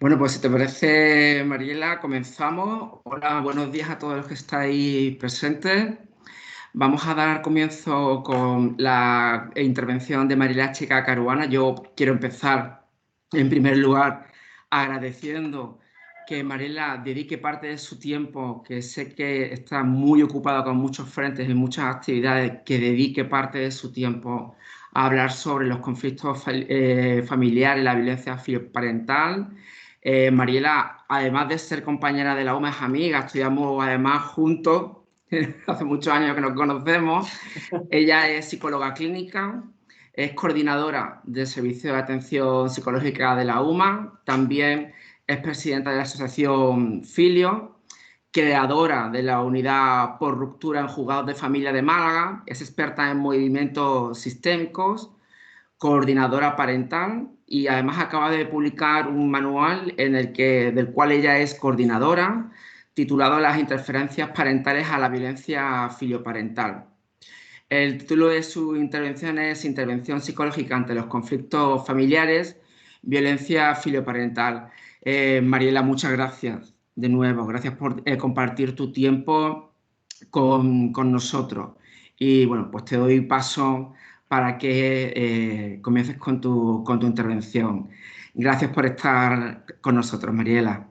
Bueno, pues si te parece, Mariela, comenzamos. Hola, buenos días a todos los que estáis presentes. Vamos a dar comienzo con la intervención de Mariela Chica Caruana. Yo quiero empezar, en primer lugar, agradeciendo que Mariela dedique parte de su tiempo, que sé que está muy ocupada con muchos frentes y muchas actividades, que dedique parte de su tiempo a hablar sobre los conflictos familiares, la violencia filoparental. Mariela, además de ser compañera de la UMA, es amiga, estudiamos además juntos, hace muchos años que nos conocemos. Ella es psicóloga clínica, es coordinadora del Servicio de Atención Psicológica de la UMA, también es presidenta de la Asociación Filio, creadora de la Unidad por Ruptura en Juzgados de Familia de Málaga, es experta en movimientos sistémicos, coordinadora parental y además acaba de publicar un manual del cual ella es coordinadora, titulado Las interferencias parentales a la violencia filioparental. El título de su intervención es Intervención psicológica ante los conflictos familiares, violencia filioparental. Mariela, muchas gracias de nuevo. Gracias por compartir tu tiempo con nosotros. Y bueno, pues te doy paso para que comiences con tu intervención. Gracias por estar con nosotros, Mariela.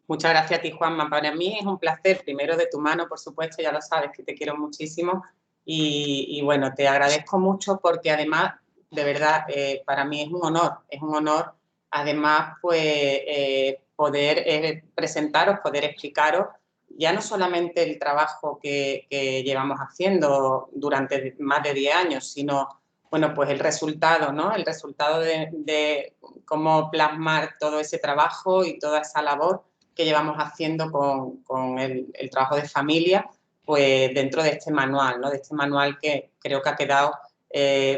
Muchas gracias a ti, Juanma. Para mí es un placer, primero de tu mano, por supuesto, ya lo sabes que te quiero muchísimo y bueno, te agradezco mucho porque además, de verdad, para mí es un honor, además, pues poder presentaros, poder explicaros ya no solamente el trabajo que llevamos haciendo durante más de 10 años, sino, bueno, pues el resultado, ¿no? El resultado de cómo plasmar todo ese trabajo y toda esa labor que llevamos haciendo con el trabajo de familia, pues dentro de este manual, ¿no? De este manual que creo que ha quedado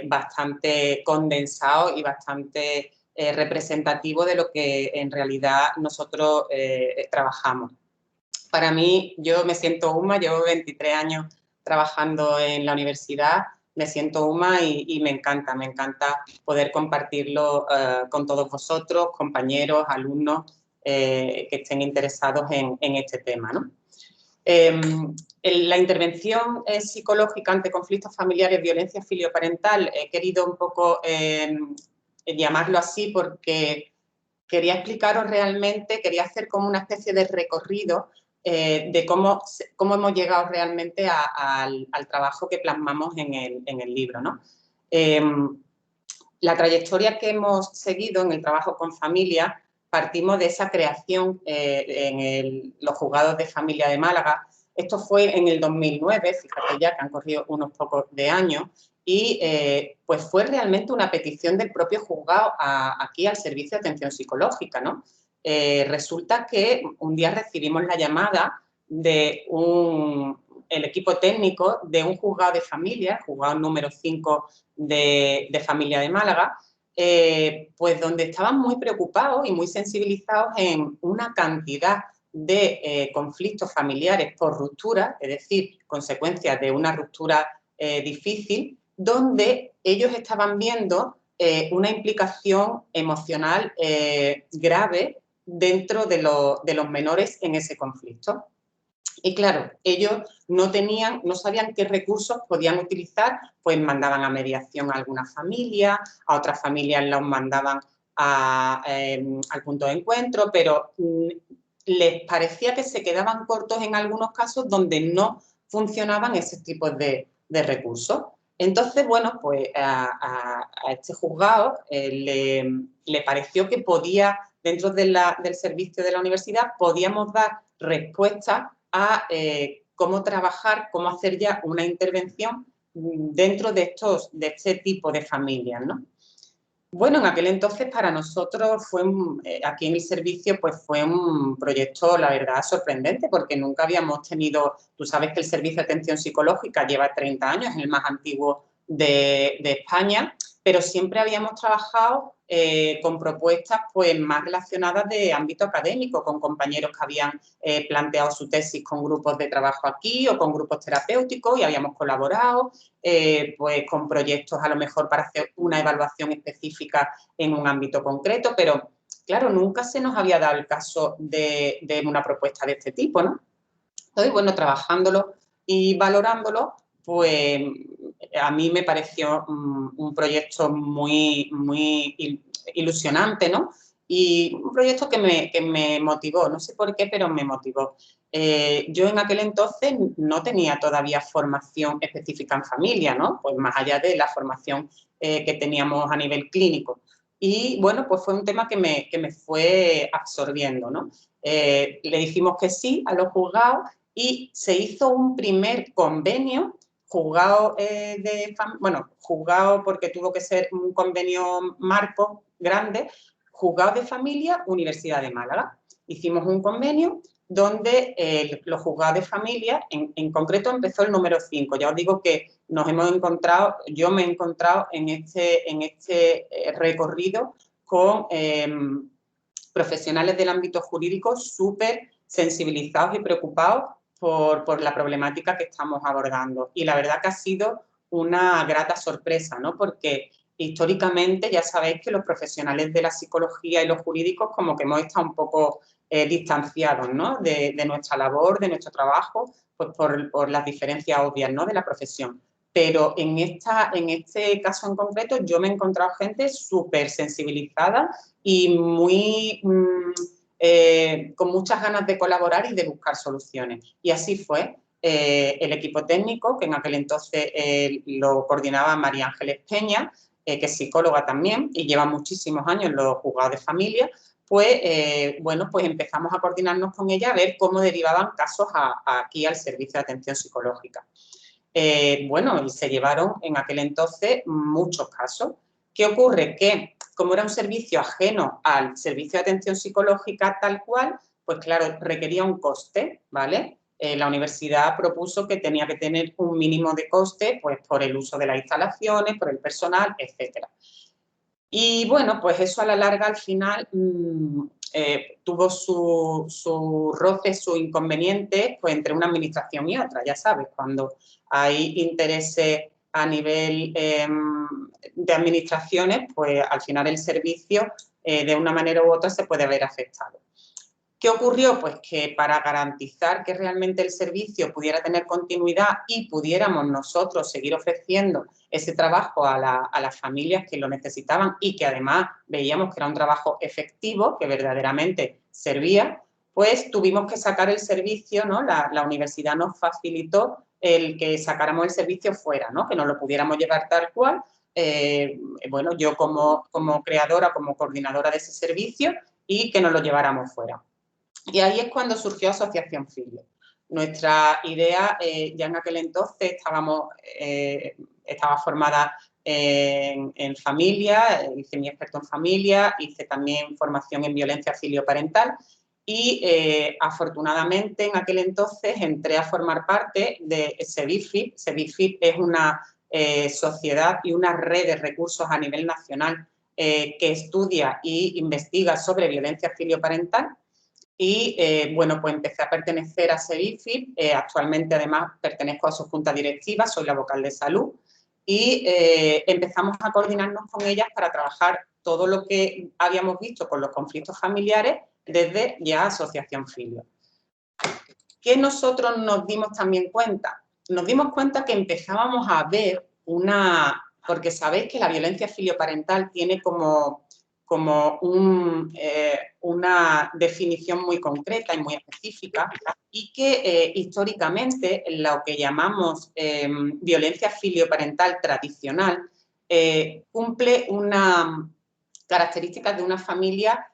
bastante condensado y bastante representativo de lo que en realidad nosotros trabajamos. Para mí, yo me siento UMA, llevo 23 años trabajando en la universidad, me siento UMA y me encanta poder compartirlo con todos vosotros, compañeros, alumnos, que estén interesados en este tema, ¿no? La intervención psicológica ante conflictos familiares, violencia filioparental, he querido un poco llamarlo así porque quería explicaros realmente, quería hacer como una especie de recorrido de cómo hemos llegado realmente al trabajo que plasmamos en el libro, ¿no? La trayectoria que hemos seguido en el trabajo con familia, partimos de esa creación en los juzgados de familia de Málaga. Esto fue en el 2009, fíjate ya que han corrido unos pocos de años, y pues fue realmente una petición del propio juzgado aquí al Servicio de Atención Psicológica, ¿no? Resulta que un día recibimos la llamada de el equipo técnico de un juzgado de familia, juzgado número 5 de familia de Málaga, pues donde estaban muy preocupados y muy sensibilizados en una cantidad de conflictos familiares por ruptura, es decir, consecuencias de una ruptura difícil, donde ellos estaban viendo una implicación emocional grave dentro de los menores en ese conflicto. Y claro, ellos no sabían qué recursos podían utilizar, pues mandaban a mediación a alguna familia, a otras familias los mandaban al punto de encuentro, pero les parecía que se quedaban cortos en algunos casos donde no funcionaban ese tipo de recursos. Entonces, bueno, pues a este juzgado le pareció que podía, dentro del servicio de la universidad, podíamos dar respuestas a cómo trabajar, cómo hacer ya una intervención dentro de este tipo de familias, ¿no? Bueno, en aquel entonces para nosotros aquí en el servicio pues fue un proyecto, la verdad, sorprendente porque nunca habíamos tenido, tú sabes que el Servicio de Atención Psicológica lleva 30 años, es el más antiguo de España, pero siempre habíamos trabajado con propuestas pues más relacionadas de ámbito académico, con compañeros que habían planteado su tesis con grupos de trabajo aquí o con grupos terapéuticos y habíamos colaborado pues con proyectos a lo mejor para hacer una evaluación específica en un ámbito concreto, pero claro, nunca se nos había dado el caso de una propuesta de este tipo, ¿no? Entonces, bueno, trabajándolo y valorándolo, pues a mí me pareció un proyecto muy, muy ilusionante, ¿no? Y un proyecto que me motivó, no sé por qué, pero me motivó. Yo en aquel entonces no tenía todavía formación específica en familia, ¿no? Pues más allá de la formación que teníamos a nivel clínico. Y bueno, pues fue un tema que me fue absorbiendo, ¿no? Le dijimos que sí a los juzgados y se hizo un primer convenio, juzgado juzgado porque tuvo que ser un convenio marco grande, juzgado de familia, Universidad de Málaga. Hicimos un convenio donde los juzgados de familia, en concreto empezó el número 5. Ya os digo que nos hemos encontrado, yo me he encontrado en este recorrido con profesionales del ámbito jurídico súper sensibilizados y preocupados por la problemática que estamos abordando. Y la verdad que ha sido una grata sorpresa, ¿no? Porque históricamente ya sabéis que los profesionales de la psicología y los jurídicos como que hemos estado un poco distanciados, ¿no? De nuestra labor, de nuestro trabajo, pues por las diferencias obvias, ¿no? De la profesión. Pero en este caso en concreto yo me he encontrado gente súper sensibilizada y muy con muchas ganas de colaborar y de buscar soluciones. Y así fue. El equipo técnico, que en aquel entonces lo coordinaba María Ángeles Peña, que es psicóloga también y lleva muchísimos años en los juzgados de familia, pues bueno, pues empezamos a coordinarnos con ella a ver cómo derivaban casos aquí al servicio de atención psicológica. Bueno, y se llevaron en aquel entonces muchos casos. ¿Qué ocurre? Que como era un servicio ajeno al servicio de atención psicológica tal cual, pues claro, requería un coste, ¿vale? La universidad propuso que tenía que tener un mínimo de coste, pues por el uso de las instalaciones, por el personal, etcétera. Y bueno, pues eso a la larga al final tuvo su roce, su inconveniente, pues entre una administración y otra, ya sabes, cuando hay intereses a nivel de administraciones, pues al final el servicio de una manera u otra se puede ver afectado. ¿Qué ocurrió? Pues que para garantizar que realmente el servicio pudiera tener continuidad y pudiéramos nosotros seguir ofreciendo ese trabajo a las familias que lo necesitaban y que además veíamos que era un trabajo efectivo, que verdaderamente servía, pues tuvimos que sacar el servicio, ¿no? La universidad nos facilitó el que sacáramos el servicio fuera, ¿no? Que nos lo pudiéramos llevar tal cual. Bueno, yo como creadora, como coordinadora de ese servicio y que nos lo lleváramos fuera. Y ahí es cuando surgió Asociación Filio. Nuestra idea, ya en aquel entonces estaba formada en familia, hice mi experto en familia, hice también formación en violencia filioparental y afortunadamente en aquel entonces entré a formar parte de SEVIFIP. SEVIFIP es una sociedad y una red de recursos a nivel nacional que estudia e investiga sobre violencia filioparental. Y bueno, pues empecé a pertenecer a SEVIFIP, actualmente además pertenezco a su junta directiva, soy la vocal de salud y empezamos a coordinarnos con ellas para trabajar todo lo que habíamos visto con los conflictos familiares desde ya Asociación Filio. ¿Qué nosotros nos dimos también cuenta? Nos dimos cuenta que empezábamos a ver porque sabéis que la violencia filioparental tiene como una definición muy concreta y muy específica y que históricamente lo que llamamos violencia filioparental tradicional cumple una característica de una familia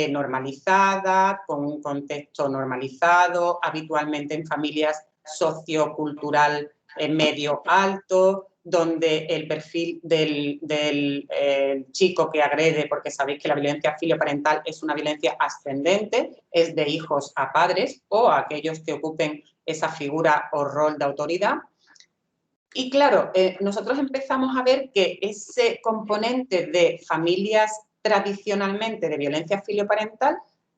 normalizada, con un contexto normalizado, habitualmente en familias sociocultural medio alto, donde el perfil del chico que agrede, porque sabéis que la violencia filioparental es una violencia ascendente, es de hijos a padres o a aquellos que ocupen esa figura o rol de autoridad. Y claro, nosotros empezamos a ver que ese componente de familias tradicionalmente de violencia filioparental,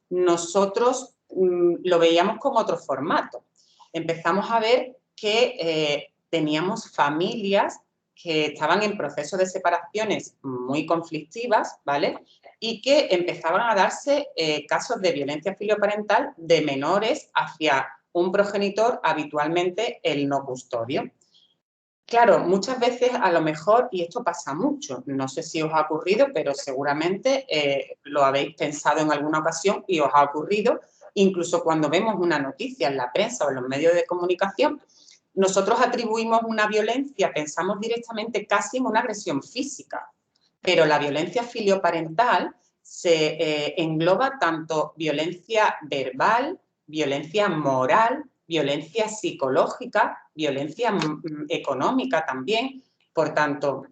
nosotros lo veíamos como otro formato. Empezamos a ver que teníamos familias que estaban en proceso de separaciones muy conflictivas, ¿vale? y que empezaban a darse casos de violencia filioparental de menores hacia un progenitor, habitualmente el no custodio. Claro, muchas veces a lo mejor, y esto pasa mucho, no sé si os ha ocurrido, pero seguramente lo habéis pensado en alguna ocasión y os ha ocurrido, incluso cuando vemos una noticia en la prensa o en los medios de comunicación, nosotros atribuimos una violencia, pensamos directamente casi en una agresión física, pero la violencia filioparental se engloba tanto violencia verbal, violencia moral, violencia psicológica, violencia económica también. Por tanto,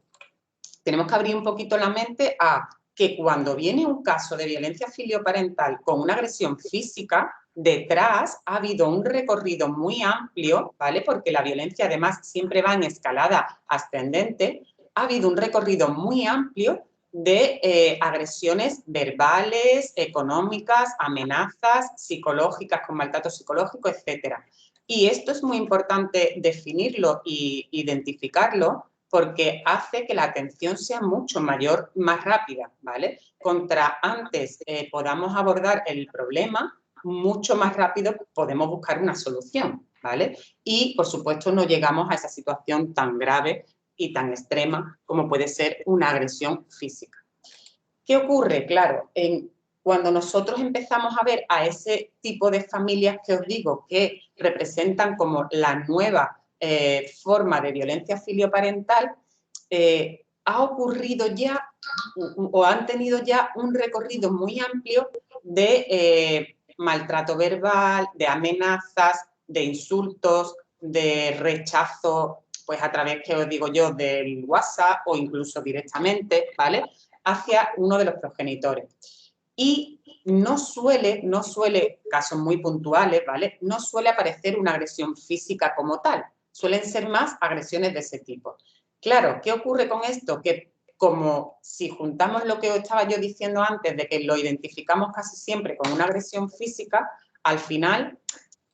tenemos que abrir un poquito la mente a que cuando viene un caso de violencia filioparental con una agresión física, detrás ha habido un recorrido muy amplio, ¿vale? Porque la violencia además siempre va en escalada ascendente. Ha habido un recorrido muy amplio de agresiones verbales, económicas, amenazas psicológicas con maltrato psicológico, etcétera. Y esto es muy importante definirlo e identificarlo porque hace que la atención sea mucho mayor, más rápida, ¿vale? Contra antes podamos abordar el problema, mucho más rápido podemos buscar una solución, ¿vale? Y, por supuesto, no llegamos a esa situación tan grave y tan extrema como puede ser una agresión física. ¿Qué ocurre? Claro, cuando nosotros empezamos a ver a ese tipo de familias que os digo que representan como la nueva forma de violencia filioparental, ha ocurrido ya o han tenido ya un recorrido muy amplio de maltrato verbal, de amenazas, de insultos, de rechazo, pues a través, que os digo yo, del WhatsApp o incluso directamente, ¿vale?, hacia uno de los progenitores. Y no suele, casos muy puntuales, ¿vale?, no suele aparecer una agresión física como tal, suelen ser más agresiones de ese tipo. Claro, ¿qué ocurre con esto? Que como si juntamos lo que os estaba yo diciendo antes, de que lo identificamos casi siempre con una agresión física, al final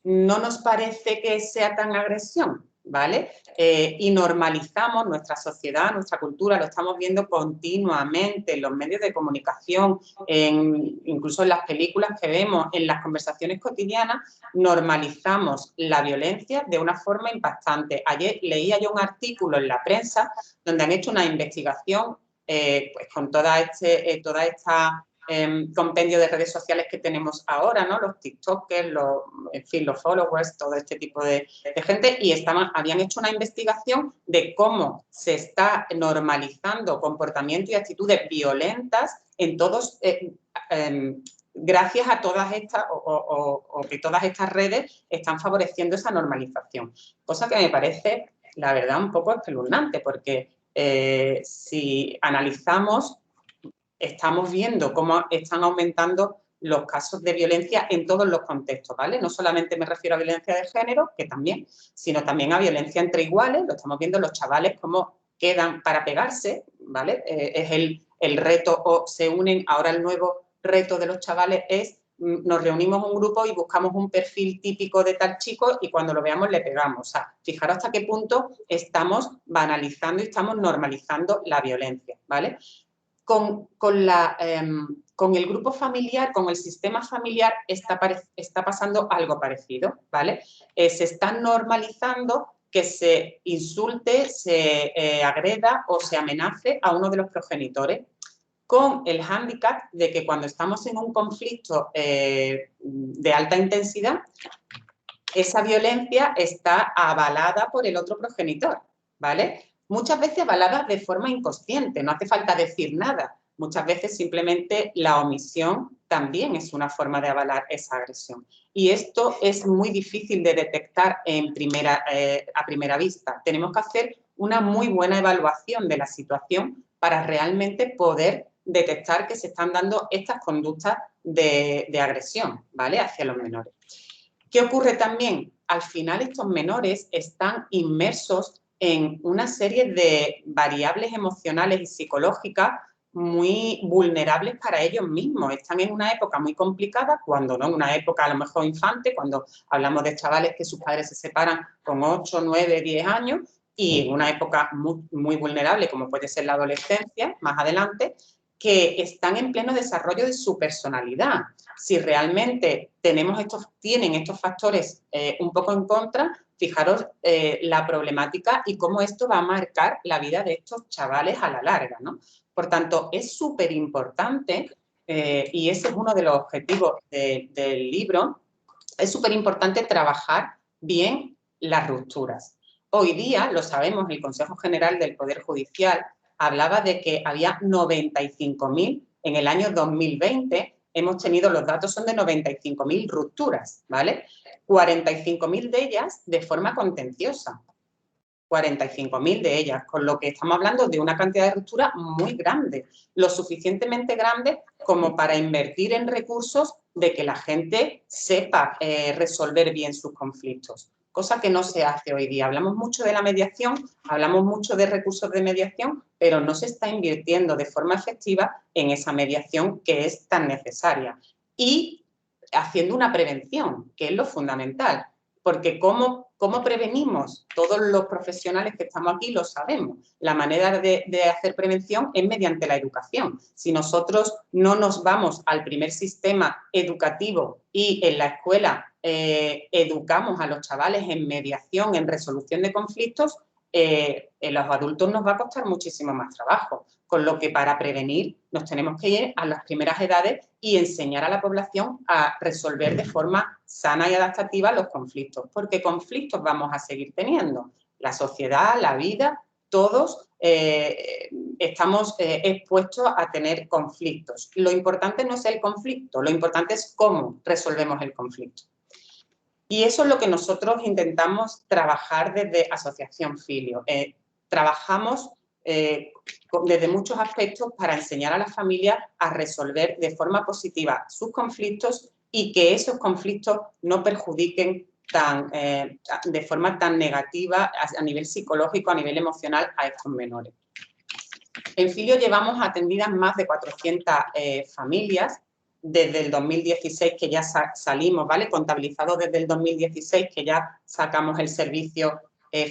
no nos parece que sea tan agresión, ¿vale? Y normalizamos nuestra sociedad, nuestra cultura, lo estamos viendo continuamente en los medios de comunicación, incluso en las películas que vemos, en las conversaciones cotidianas, normalizamos la violencia de una forma impactante. Ayer leía yo un artículo en la prensa donde han hecho una investigación pues con toda esta compendio de redes sociales que tenemos ahora, ¿no? Los TikTokers, en fin, los followers, todo este tipo de gente, y habían hecho una investigación de cómo se está normalizando comportamientos y actitudes violentas en todos, gracias a todas estas, o que todas estas redes están favoreciendo esa normalización. Cosa que me parece, la verdad, un poco espeluznante, porque si analizamos, estamos viendo cómo están aumentando los casos de violencia en todos los contextos, ¿vale? No solamente me refiero a violencia de género, que también, sino también a violencia entre iguales. Lo estamos viendo los chavales cómo quedan para pegarse, ¿vale? Es el reto, o se unen. Ahora el nuevo reto de los chavales es nos reunimos un grupo y buscamos un perfil típico de tal chico y cuando lo veamos le pegamos. O sea, fijaros hasta qué punto estamos banalizando y estamos normalizando la violencia, ¿vale? Con el grupo familiar, con el sistema familiar, está pasando algo parecido, ¿vale? Se está normalizando que se insulte, se agreda o se amenace a uno de los progenitores, con el hándicap de que cuando estamos en un conflicto de alta intensidad, esa violencia está avalada por el otro progenitor, ¿vale? Muchas veces avalada de forma inconsciente, no hace falta decir nada. Muchas veces simplemente la omisión también es una forma de avalar esa agresión. Y esto es muy difícil de detectar a primera vista. Tenemos que hacer una muy buena evaluación de la situación para realmente poder detectar que se están dando estas conductas de agresión, ¿vale?, hacia los menores. ¿Qué ocurre también? Al final estos menores están inmersos en una serie de variables emocionales y psicológicas muy vulnerables para ellos mismos. Están en una época muy complicada, cuando no en una época a lo mejor infante, cuando hablamos de chavales que sus padres se separan con 8, 9, 10 años, y en una época muy, muy vulnerable como puede ser la adolescencia, más adelante, que están en pleno desarrollo de su personalidad. Si realmente tienen estos factores un poco en contra, fijaros la problemática y cómo esto va a marcar la vida de estos chavales a la larga, ¿no? Por tanto, es súper importante, y ese es uno de los objetivos del libro, es súper importante trabajar bien las rupturas. Hoy día, lo sabemos, el Consejo General del Poder Judicial hablaba de que había 95.000, en el año 2020 hemos tenido, los datos son de 95.000 rupturas, ¿vale? 45.000 de ellas de forma contenciosa. 45.000 de ellas, con lo que estamos hablando de una cantidad de rupturas muy grande, lo suficientemente grande como para invertir en recursos de que la gente sepa resolver bien sus conflictos, cosa que no se hace hoy día. Hablamos mucho de la mediación, hablamos mucho de recursos de mediación, pero no se está invirtiendo de forma efectiva en esa mediación que es tan necesaria. Y haciendo una prevención, que es lo fundamental, porque ¿cómo prevenimos? Todos los profesionales que estamos aquí lo sabemos. La manera de hacer prevención es mediante la educación. Si nosotros no nos vamos al primer sistema educativo y en la escuela educamos a los chavales en mediación, en resolución de conflictos, en los adultos nos va a costar muchísimo más trabajo. Con lo que para prevenir nos tenemos que ir a las primeras edades y enseñar a la población a resolver de forma sana y adaptativa los conflictos, porque conflictos vamos a seguir teniendo. La sociedad, la vida, todos estamos expuestos a tener conflictos. Lo importante no es el conflicto, lo importante es cómo resolvemos el conflicto. Y eso es lo que nosotros intentamos trabajar desde Asociación Filio. Trabajamos desde muchos aspectos para enseñar a las familias a resolver de forma positiva sus conflictos y que esos conflictos no perjudiquen de forma tan negativa a nivel psicológico, a nivel emocional a estos menores. En Filio llevamos atendidas más de 400 familias desde el 2016 que ya salimos, ¿vale? Contabilizado desde el 2016 que ya sacamos el servicio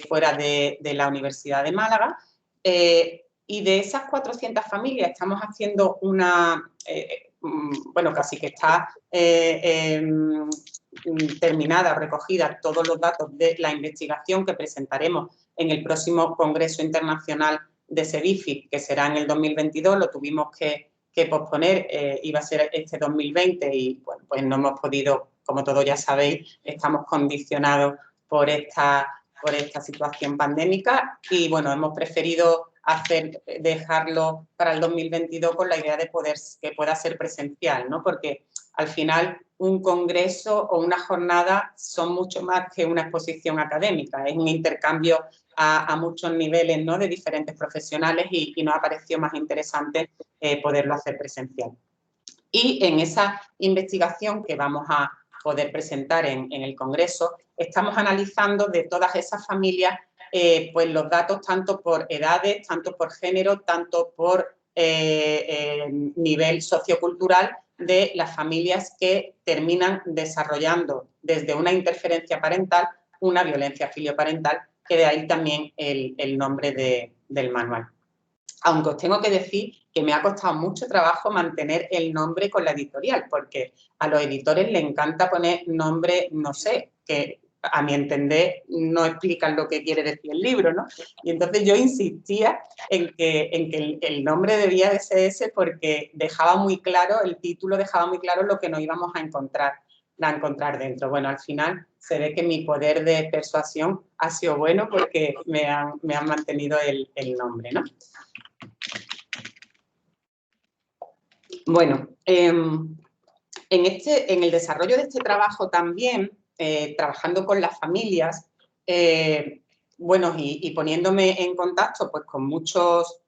fuera de la Universidad de Málaga. Y de esas 400 familias estamos haciendo una, bueno, casi que está terminada o recogida todos los datos de la investigación que presentaremos en el próximo Congreso Internacional de SEDIFI, que será en el 2022, lo tuvimos que posponer, iba a ser este 2020 y bueno, pues no hemos podido, como todos ya sabéis, estamos condicionados por esta situación pandémica y bueno, hemos preferido dejarlo para el 2022 con la idea de que pueda ser presencial, ¿no? Porque al final un congreso o una jornada son mucho más que una exposición académica, es un intercambio a muchos niveles, ¿no? De diferentes profesionales y nos ha parecido más interesante poderlo hacer presencial. Y en esa investigación que vamos a poder presentar en el Congreso, estamos analizando de todas esas familias pues los datos tanto por edades, tanto por género, tanto por nivel sociocultural de las familias que terminan desarrollando desde una interferencia parental una violencia filioparental, que de ahí también el nombre del manual. Aunque os tengo que decir que me ha costado mucho trabajo mantener el nombre con la editorial, porque a los editores les encanta poner nombre, no sé, que a mi entender no explican lo que quiere decir el libro, ¿no? Y entonces yo insistía en que el nombre debía de ser ese porque dejaba muy claro, el título dejaba muy claro lo que nos íbamos a encontrar dentro. Bueno, al final se ve que mi poder de persuasión ha sido bueno porque me han mantenido el nombre, ¿no? Bueno, en el desarrollo de este trabajo también, trabajando con las familias, bueno, y poniéndome en contacto pues, con muchos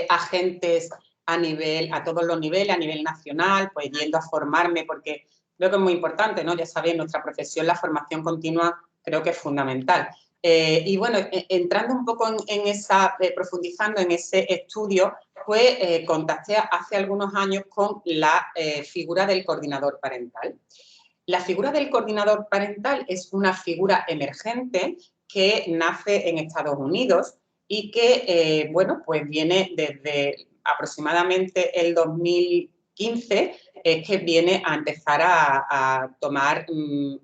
agentes a todos los niveles, a nivel nacional, pues yendo a formarme, porque creo que es muy importante, ¿no? Ya sabéis, nuestra profesión, la formación continua, creo que es fundamental. Y bueno, entrando un poco profundizando en ese estudio, pues contacté hace algunos años con la figura del coordinador parental. La figura del coordinador parental es una figura emergente que nace en Estados Unidos y que, bueno, pues viene desde aproximadamente el 2015 es que viene a empezar a tomar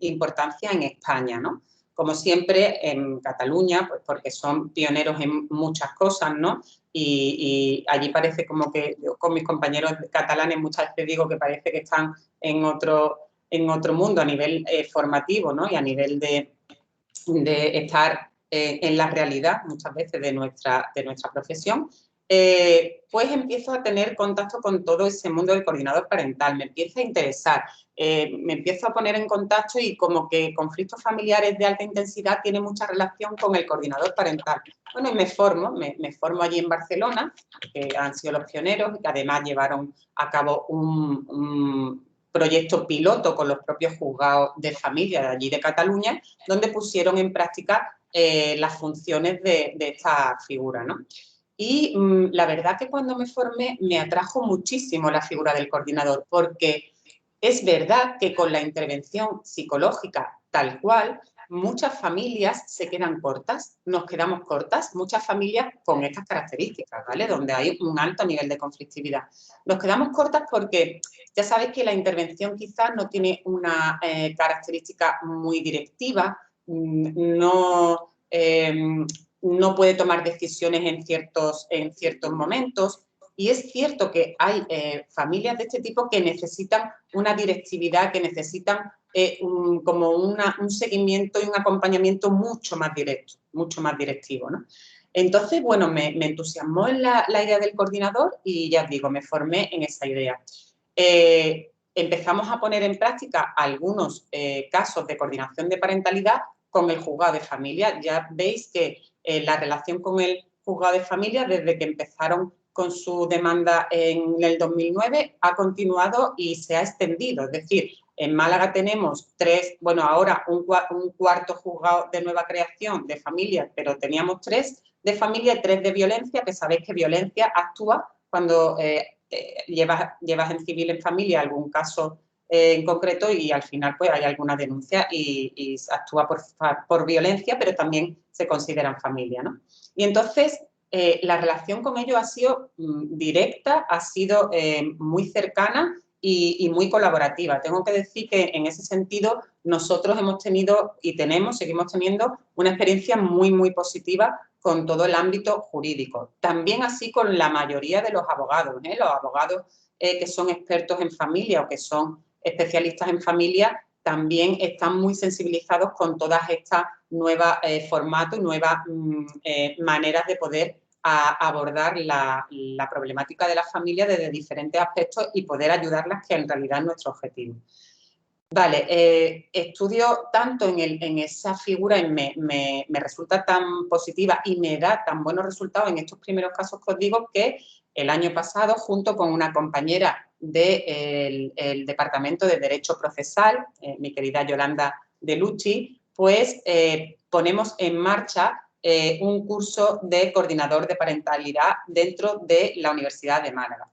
importancia en España, ¿no? Como siempre, en Cataluña, pues porque son pioneros en muchas cosas, ¿no? Y allí parece como que yo con mis compañeros catalanes muchas veces digo que parece que están en otro mundo a nivel formativo, ¿no? Y a nivel de estar en la realidad muchas veces de nuestra profesión, pues empiezo a tener contacto con todo ese mundo del coordinador parental, me empieza a interesar, me empiezo a poner en contacto y como que conflictos familiares de alta intensidad tiene mucha relación con el coordinador parental. Bueno, y me formo allí en Barcelona, que han sido los pioneros y que además llevaron a cabo un proyecto piloto con los propios juzgados de familia de allí de Cataluña, donde pusieron en práctica las funciones de esta figura, ¿no? Y la verdad que cuando me formé me atrajo muchísimo la figura del coordinador, porque es verdad que con la intervención psicológica tal cual, muchas familias se quedan cortas, nos quedamos cortas, muchas familias con estas características, ¿vale? Donde hay un alto nivel de conflictividad. Nos quedamos cortas porque ya sabes que la intervención quizás no tiene una característica muy directiva, no puede tomar decisiones en ciertos momentos. Y es cierto que hay familias de este tipo que necesitan una directividad, que necesitan como un seguimiento y un acompañamiento mucho más directo, mucho más directivo, ¿no? Entonces, bueno, me entusiasmó la idea del coordinador y ya os digo, me formé en esa idea. Empezamos a poner en práctica algunos casos de coordinación de parentalidad con el juzgado de familia. Ya veis que la relación con el juzgado de familia, desde que empezaron con su demanda en el 2009, ha continuado y se ha extendido. Es decir, en Málaga tenemos ahora un cuarto juzgado de nueva creación de familias, pero teníamos 3 de familia y 3 de violencia, que sabéis que violencia actúa cuando llevas en civil en familia algún caso en concreto y al final pues hay alguna denuncia y se actúa por violencia, pero también se consideran familia, ¿no? Y entonces la relación con ellos ha sido directa, ha sido muy cercana y muy colaborativa. Tengo que decir que en ese sentido nosotros hemos tenido y seguimos teniendo una experiencia muy, muy positiva con todo el ámbito jurídico. También así con la mayoría de los abogados, los abogados que son expertos en familia o que son especialistas en familia también están muy sensibilizados con todas estas nuevas formatos y nuevas maneras de poder abordar la problemática de la familia desde diferentes aspectos y poder ayudarlas, que en realidad es nuestro objetivo. Vale, estudio tanto en esa figura y me resulta tan positiva y me da tan buenos resultados en estos primeros casos que os digo que el año pasado, junto con una compañera del Departamento de Derecho Procesal, mi querida Yolanda De Lucci, pues ponemos en marcha un curso de coordinador de parentalidad dentro de la Universidad de Málaga.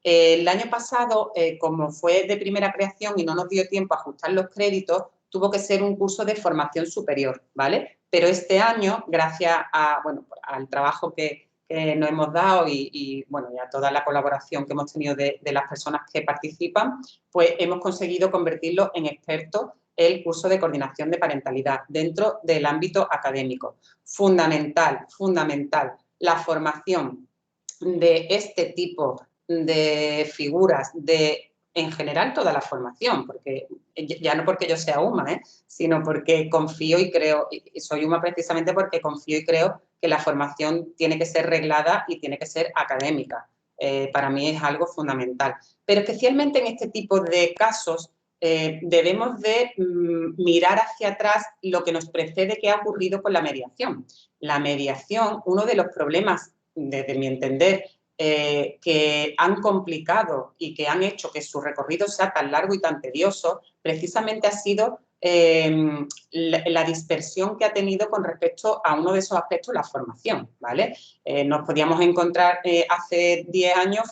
El año pasado, como fue de primera creación y no nos dio tiempo a ajustar los créditos, tuvo que ser un curso de formación superior, ¿vale? Pero este año, gracias al trabajo que nos hemos dado y a toda la colaboración que hemos tenido de las personas que participan, pues hemos conseguido convertirlo en experto el curso de coordinación de parentalidad dentro del ámbito académico. Fundamental la formación de este tipo de figuras, en general toda la formación, porque ya no porque yo sea UMA, sino porque confío y creo, y soy UMA precisamente porque confío y creo que la formación tiene que ser reglada y tiene que ser académica. Para mí es algo fundamental. Pero especialmente en este tipo de casos debemos de mirar hacia atrás lo que nos precede que ha ocurrido con la mediación. La mediación, uno de los problemas, desde mi entender, que han complicado y que han hecho que su recorrido sea tan largo y tan tedioso, precisamente ha sido la dispersión que ha tenido con respecto a uno de esos aspectos, la formación, ¿vale? Nos podíamos encontrar hace 10 años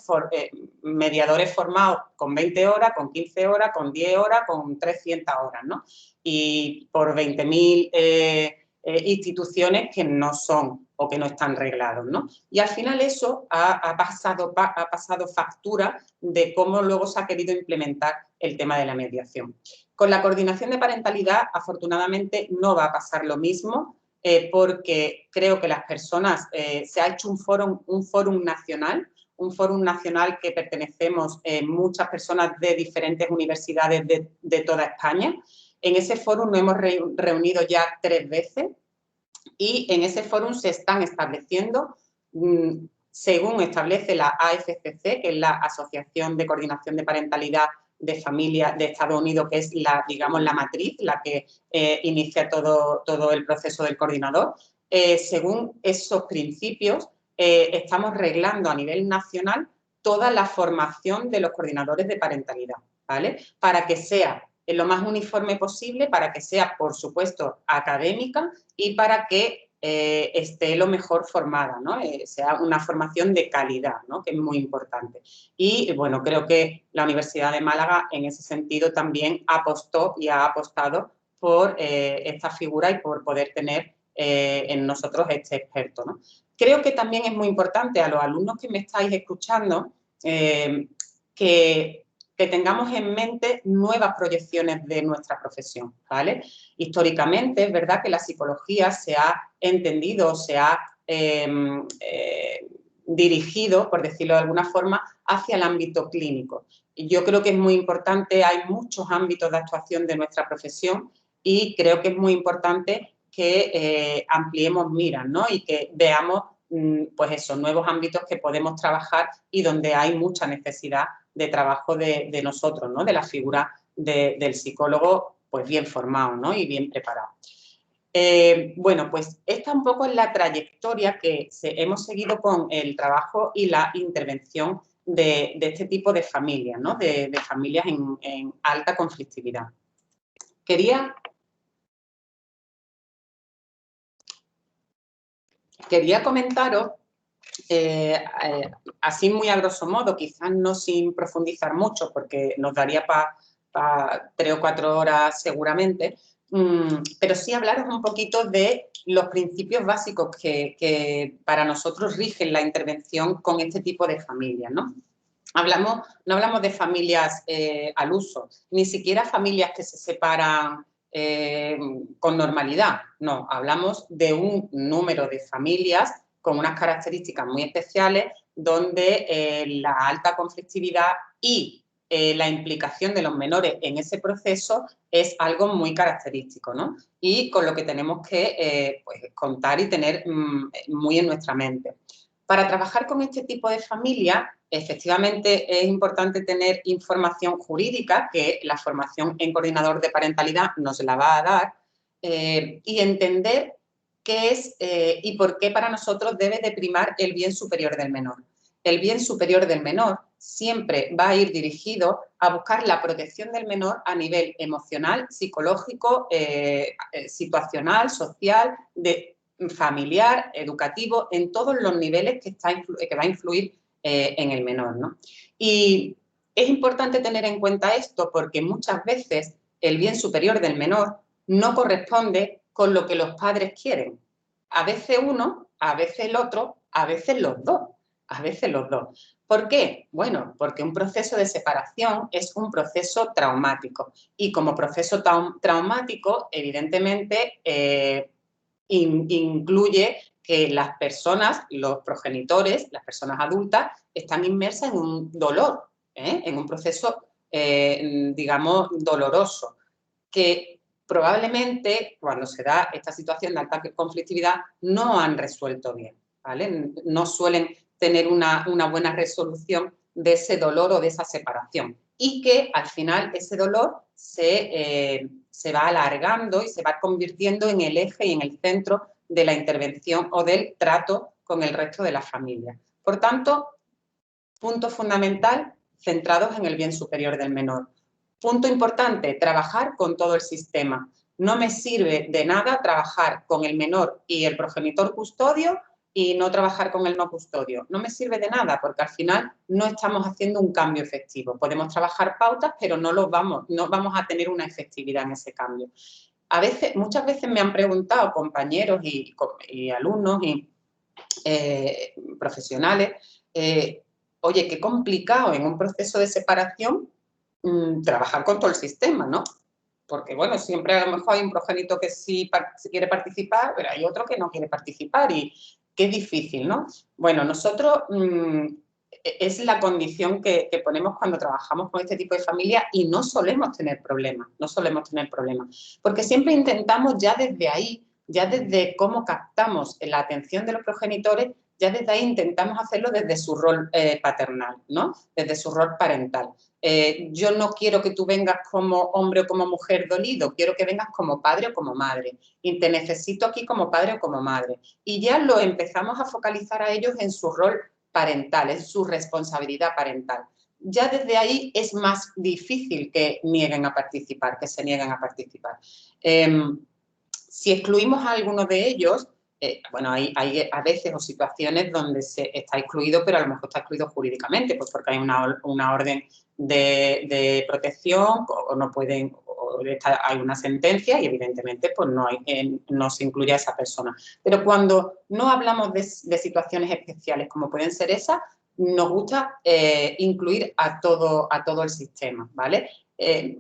mediadores formados con 20 horas, con 15 horas, con 10 horas, con 300 horas, ¿no? Y por 20.000 instituciones que no son o que no están reglados, ¿no? Y al final eso ha pasado factura de cómo luego se ha querido implementar el tema de la mediación. Con la coordinación de parentalidad, afortunadamente, no va a pasar lo mismo, porque creo que las personas, se ha hecho un fórum nacional que pertenecemos muchas personas de diferentes universidades de toda España. En ese fórum nos hemos reunido ya 3 veces y en ese fórum se están estableciendo, según establece la AFCC, que es la Asociación de Coordinación de Parentalidad de Familia de Estados Unidos, que es la, digamos, la matriz, la que inicia todo el proceso del coordinador. Según esos principios, estamos reglando a nivel nacional toda la formación de los coordinadores de parentalidad, ¿vale? Para que sea lo más uniforme posible, para que sea, por supuesto, académica y para que esté lo mejor formada, ¿no? Sea una formación de calidad, ¿no? Que es muy importante. Y, bueno, creo que la Universidad de Málaga, en ese sentido, también apostó y ha apostado por esta figura y por poder tener en nosotros este experto, ¿no? Creo que también es muy importante a los alumnos que me estáis escuchando que tengamos en mente nuevas proyecciones de nuestra profesión, ¿vale? Históricamente, es verdad que la psicología se ha entendido, se ha dirigido, por decirlo de alguna forma, hacia el ámbito clínico. Y yo creo que es muy importante, hay muchos ámbitos de actuación de nuestra profesión y creo que es muy importante que ampliemos miras, ¿no? Y que veamos, pues esos nuevos ámbitos que podemos trabajar y donde hay mucha necesidad de trabajo de nosotros, ¿no? De la figura del psicólogo, pues bien formado, ¿no? Y bien preparado. Bueno, pues esta un poco es la trayectoria que hemos seguido con el trabajo y la intervención de este tipo de familias, ¿no? De familias en alta conflictividad. Quería comentaros, así muy a grosso modo, quizás no sin profundizar mucho, porque nos daría para 3 o 4 horas seguramente, pero sí hablaros un poquito de los principios básicos que para nosotros rigen la intervención con este tipo de familias, ¿no? No hablamos de familias al uso, ni siquiera familias que se separan con normalidad, no, hablamos de un número de familias con unas características muy especiales donde la alta conflictividad y la implicación de los menores en ese proceso es algo muy característico, ¿no? Y con lo que tenemos que pues, contar y tener muy en nuestra mente. Para trabajar con este tipo de familia, efectivamente es importante tener información jurídica, que la formación en coordinador de parentalidad nos la va a dar, y entender qué es y por qué para nosotros debe de primar el bien superior del menor. El bien superior del menor siempre va a ir dirigido a buscar la protección del menor a nivel emocional, psicológico, situacional, social, familiar, educativo, en todos los niveles que va a influir en el menor, ¿no? Y es importante tener en cuenta esto porque muchas veces el bien superior del menor no corresponde con lo que los padres quieren. A veces uno, a veces el otro, a veces los dos. A veces los dos. ¿Por qué? Bueno, porque un proceso de separación es un proceso traumático y como proceso traumático, evidentemente, incluye que las personas, los progenitores, las personas adultas, están inmersas en un dolor, en un proceso, digamos, doloroso, que probablemente cuando se da esta situación de alta conflictividad no han resuelto bien, ¿vale? No suelen tener una buena resolución de ese dolor o de esa separación y que al final ese dolor se va alargando y se va convirtiendo en el eje y en el centro de la intervención o del trato con el resto de la familia. Por tanto, punto fundamental, centrados en el bien superior del menor. Punto importante, trabajar con todo el sistema. No me sirve de nada trabajar con el menor y el progenitor custodio y no trabajar con el no custodio. No me sirve de nada porque al final no estamos haciendo un cambio efectivo. Podemos trabajar pautas, pero no vamos a tener una efectividad en ese cambio. Muchas veces me han preguntado compañeros y alumnos y profesionales, oye, qué complicado en un proceso de separación trabajar con todo el sistema, ¿no? Porque, bueno, siempre a lo mejor hay un progenitor que sí quiere participar, pero hay otro que no quiere participar y qué difícil, ¿no? Bueno, nosotros es la condición que ponemos cuando trabajamos con este tipo de familia y no solemos tener problemas, porque siempre intentamos ya desde ahí, ya desde cómo captamos la atención de los progenitores, ya desde ahí intentamos hacerlo desde su rol paternal, ¿no? Desde su rol parental. Yo no quiero que tú vengas como hombre o como mujer dolido, quiero que vengas como padre o como madre. Y te necesito aquí como padre o como madre. Y ya lo empezamos a focalizar a ellos en su rol parental, en su responsabilidad parental. Ya desde ahí es más difícil que nieguen a participar, que se nieguen a participar. Si excluimos a alguno de ellos, bueno, hay a veces o situaciones donde se está excluido, pero a lo mejor está excluido jurídicamente, pues porque hay una orden de protección o no pueden, hay una sentencia y evidentemente pues no se incluye a esa persona. Pero cuando no hablamos de situaciones especiales como pueden ser esas, nos gusta incluir a todo el sistema, ¿vale?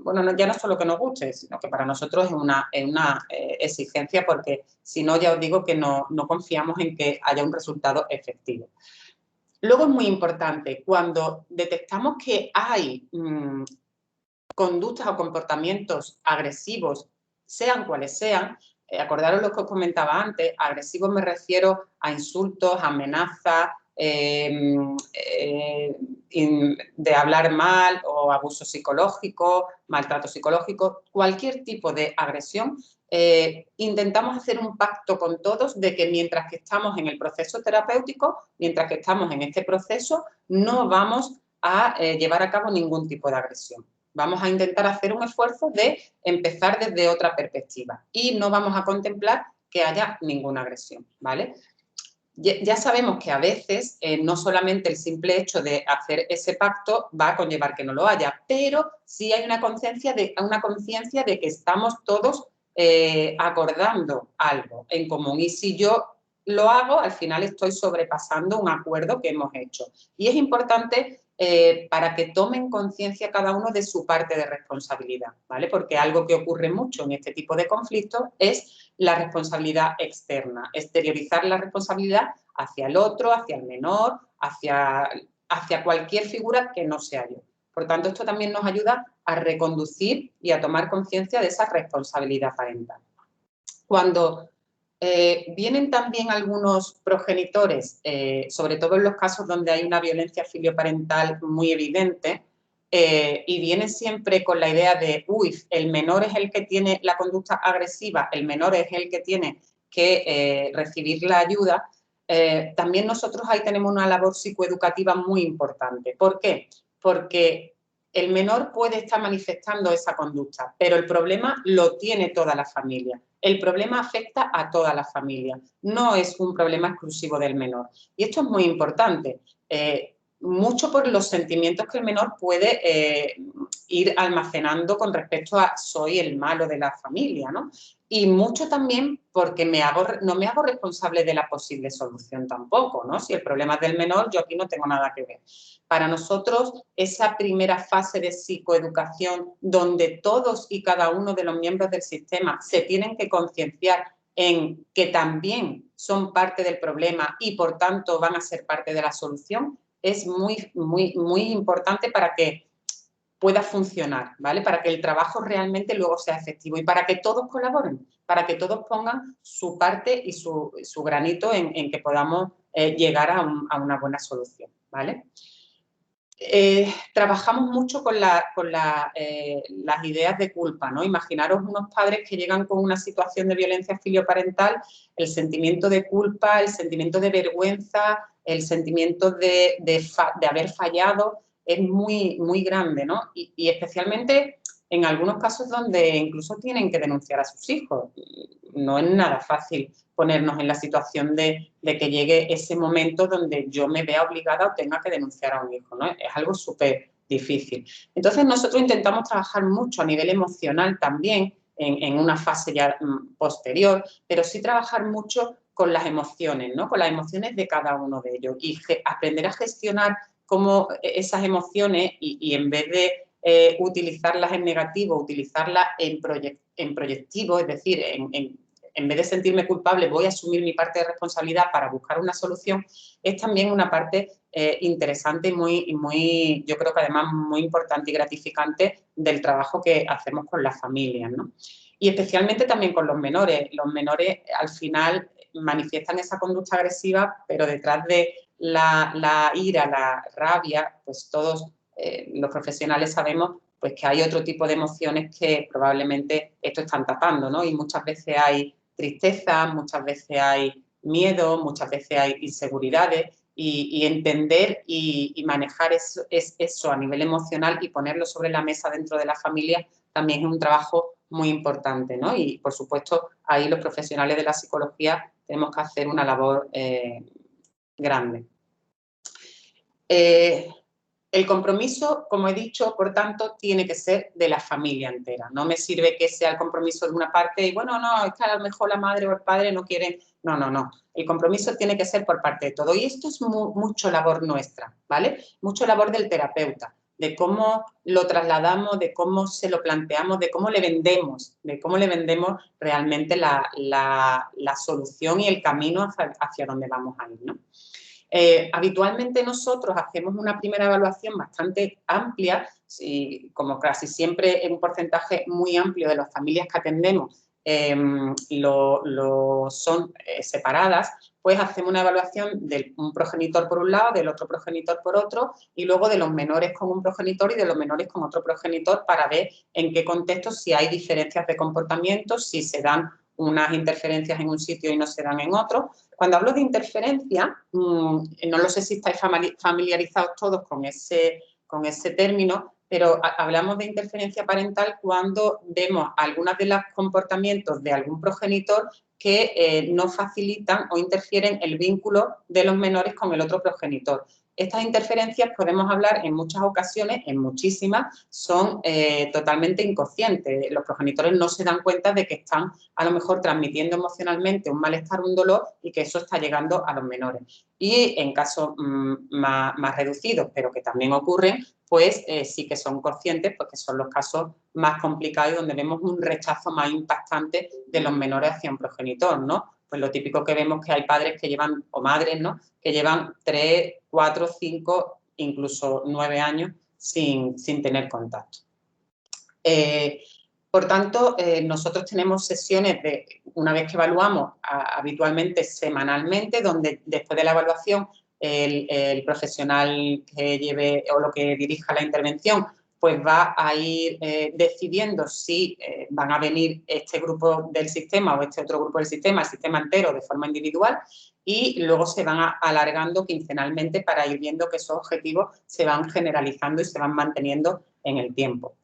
Bueno, ya no solo que nos guste, sino que para nosotros es una exigencia porque si no, ya os digo que no confiamos en que haya un resultado efectivo. Luego es muy importante, cuando detectamos que hay conductas o comportamientos agresivos, sean cuales sean, acordaros lo que os comentaba antes, agresivos me refiero a insultos, amenazas, de hablar mal o abuso psicológico, maltrato psicológico, cualquier tipo de agresión, intentamos hacer un pacto con todos de que mientras que estamos en el proceso terapéutico, mientras que estamos en este proceso, no vamos a llevar a cabo ningún tipo de agresión. Vamos a intentar hacer un esfuerzo de empezar desde otra perspectiva y no vamos a contemplar que haya ninguna agresión, ¿vale? Ya sabemos que a veces no solamente el simple hecho de hacer ese pacto va a conllevar que no lo haya, pero sí hay una conciencia de que estamos todos acordando algo en común. Y si yo lo hago, al final estoy sobrepasando un acuerdo que hemos hecho. Y es importante para que tomen conciencia cada uno de su parte de responsabilidad, ¿vale? Porque algo que ocurre mucho en este tipo de conflictos es la responsabilidad externa, exteriorizar la responsabilidad hacia el otro, hacia el menor, hacia cualquier figura que no sea yo. Por tanto, esto también nos ayuda a reconducir y a tomar conciencia de esa responsabilidad parental. Cuando vienen también algunos progenitores, sobre todo en los casos donde hay una violencia filioparental muy evidente, y vienen siempre con la idea de, uy, el menor es el que tiene la conducta agresiva, el menor es el que tiene que recibir la ayuda, también nosotros ahí tenemos una labor psicoeducativa muy importante. ¿Por qué? Porque el menor puede estar manifestando esa conducta, pero el problema lo tiene toda la familia. El problema afecta a toda la familia, no es un problema exclusivo del menor. Y esto es muy importante, mucho por los sentimientos que el menor puede ir almacenando con respecto a soy el malo de la familia, ¿no? Y mucho también porque no me hago responsable de la posible solución tampoco, ¿no? Si el problema es del menor, yo aquí no tengo nada que ver. Para nosotros, esa primera fase de psicoeducación donde todos y cada uno de los miembros del sistema se tienen que concienciar en que también son parte del problema y, por tanto, van a ser parte de la solución, es muy, muy, muy importante para que pueda funcionar, ¿vale? Para que el trabajo realmente luego sea efectivo y para que todos colaboren, para que todos pongan su parte y su granito en que podamos llegar a una buena solución, ¿vale? Trabajamos mucho con las ideas de culpa, ¿no? Imaginaros unos padres que llegan con una situación de violencia filioparental, el sentimiento de culpa, el sentimiento de vergüenza, el sentimiento de haber fallado es muy, muy grande, ¿no? Y especialmente en algunos casos donde incluso tienen que denunciar a sus hijos. No es nada fácil ponernos en la situación de que llegue ese momento donde yo me vea obligada o tenga que denunciar a un hijo, ¿no? Es algo súper difícil. Entonces, nosotros intentamos trabajar mucho a nivel emocional también en una fase ya posterior, pero sí trabajar mucho con las emociones, ¿no? Con las emociones de cada uno de ellos y aprender a gestionar cómo esas emociones y en vez de utilizarlas en negativo, utilizarlas en proyectivo, es decir, en vez de sentirme culpable, voy a asumir mi parte de responsabilidad para buscar una solución, es también una parte interesante y muy, yo creo que además muy importante y gratificante del trabajo que hacemos con las familias, ¿no? Y especialmente también con los menores. Los menores al final manifiestan esa conducta agresiva, pero detrás de la ira, la rabia, pues todos los profesionales sabemos pues que hay otro tipo de emociones que probablemente esto están tapando, ¿no? Y muchas veces hay tristeza, muchas veces hay miedo, muchas veces hay inseguridades y entender y manejar eso a nivel emocional y ponerlo sobre la mesa dentro de la familia también es un trabajo muy importante, ¿no? Y, por supuesto, ahí los profesionales de la psicología tenemos que hacer una labor grande. El compromiso, como he dicho, por tanto, tiene que ser de la familia entera. No me sirve que sea el compromiso de una parte y, bueno, no, es que a lo mejor la madre o el padre no quieren. No, no, no. El compromiso tiene que ser por parte de todo. Y esto es mucho labor nuestra, ¿vale? Mucho labor del terapeuta, de cómo lo trasladamos, de cómo se lo planteamos, de cómo le vendemos realmente la solución y el camino hacia donde vamos a ir, ¿no? Habitualmente nosotros hacemos una primera evaluación bastante amplia, como casi siempre en un porcentaje muy amplio de las familias que atendemos son separadas, pues hacemos una evaluación de un progenitor por un lado, del otro progenitor por otro y luego de los menores con un progenitor y de los menores con otro progenitor para ver en qué contexto, si hay diferencias de comportamiento, si se dan unas interferencias en un sitio y no se dan en otro. Cuando hablo de interferencia, no lo sé si estáis familiarizados todos con ese término, pero hablamos de interferencia parental cuando vemos algunos de los comportamientos de algún progenitor que no facilitan o interfieren el vínculo de los menores con el otro progenitor. Estas interferencias, podemos hablar en muchas ocasiones, en muchísimas, son totalmente inconscientes. Los progenitores no se dan cuenta de que están a lo mejor transmitiendo emocionalmente un malestar, un dolor y que eso está llegando a los menores. Y en casos más reducidos, pero que también ocurren, pues sí que son conscientes porque son los casos más complicados y donde vemos un rechazo más impactante de los menores hacia un progenitor, ¿no? Pues lo típico que vemos que hay padres que llevan, o madres, ¿no?, que llevan 3, 4, 5, incluso 9 años sin tener contacto. Por tanto, nosotros tenemos sesiones una vez que evaluamos, habitualmente semanalmente, donde después de la evaluación el profesional que lleve o lo que dirija la intervención pues va a ir decidiendo si van a venir este grupo del sistema o este otro grupo del sistema, el sistema entero de forma individual, y luego se van alargando quincenalmente para ir viendo que esos objetivos se van generalizando y se van manteniendo en el tiempo.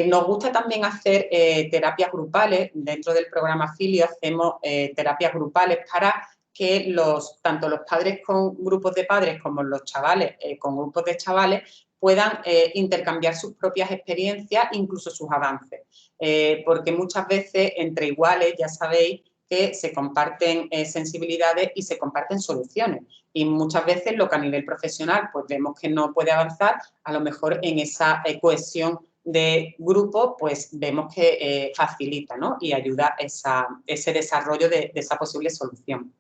Nos gusta también hacer terapias grupales. Dentro del programa Filio hacemos terapias grupales para que tanto los padres con grupos de padres como los chavales con grupos de chavales puedan intercambiar sus propias experiencias, incluso sus avances. Porque muchas veces entre iguales, ya sabéis, que se comparten sensibilidades y se comparten soluciones. Y muchas veces lo que a nivel profesional pues vemos que no puede avanzar, a lo mejor en esa cohesión de grupo, pues vemos que facilita, ¿no?, y ayuda ese desarrollo de esa posible solución.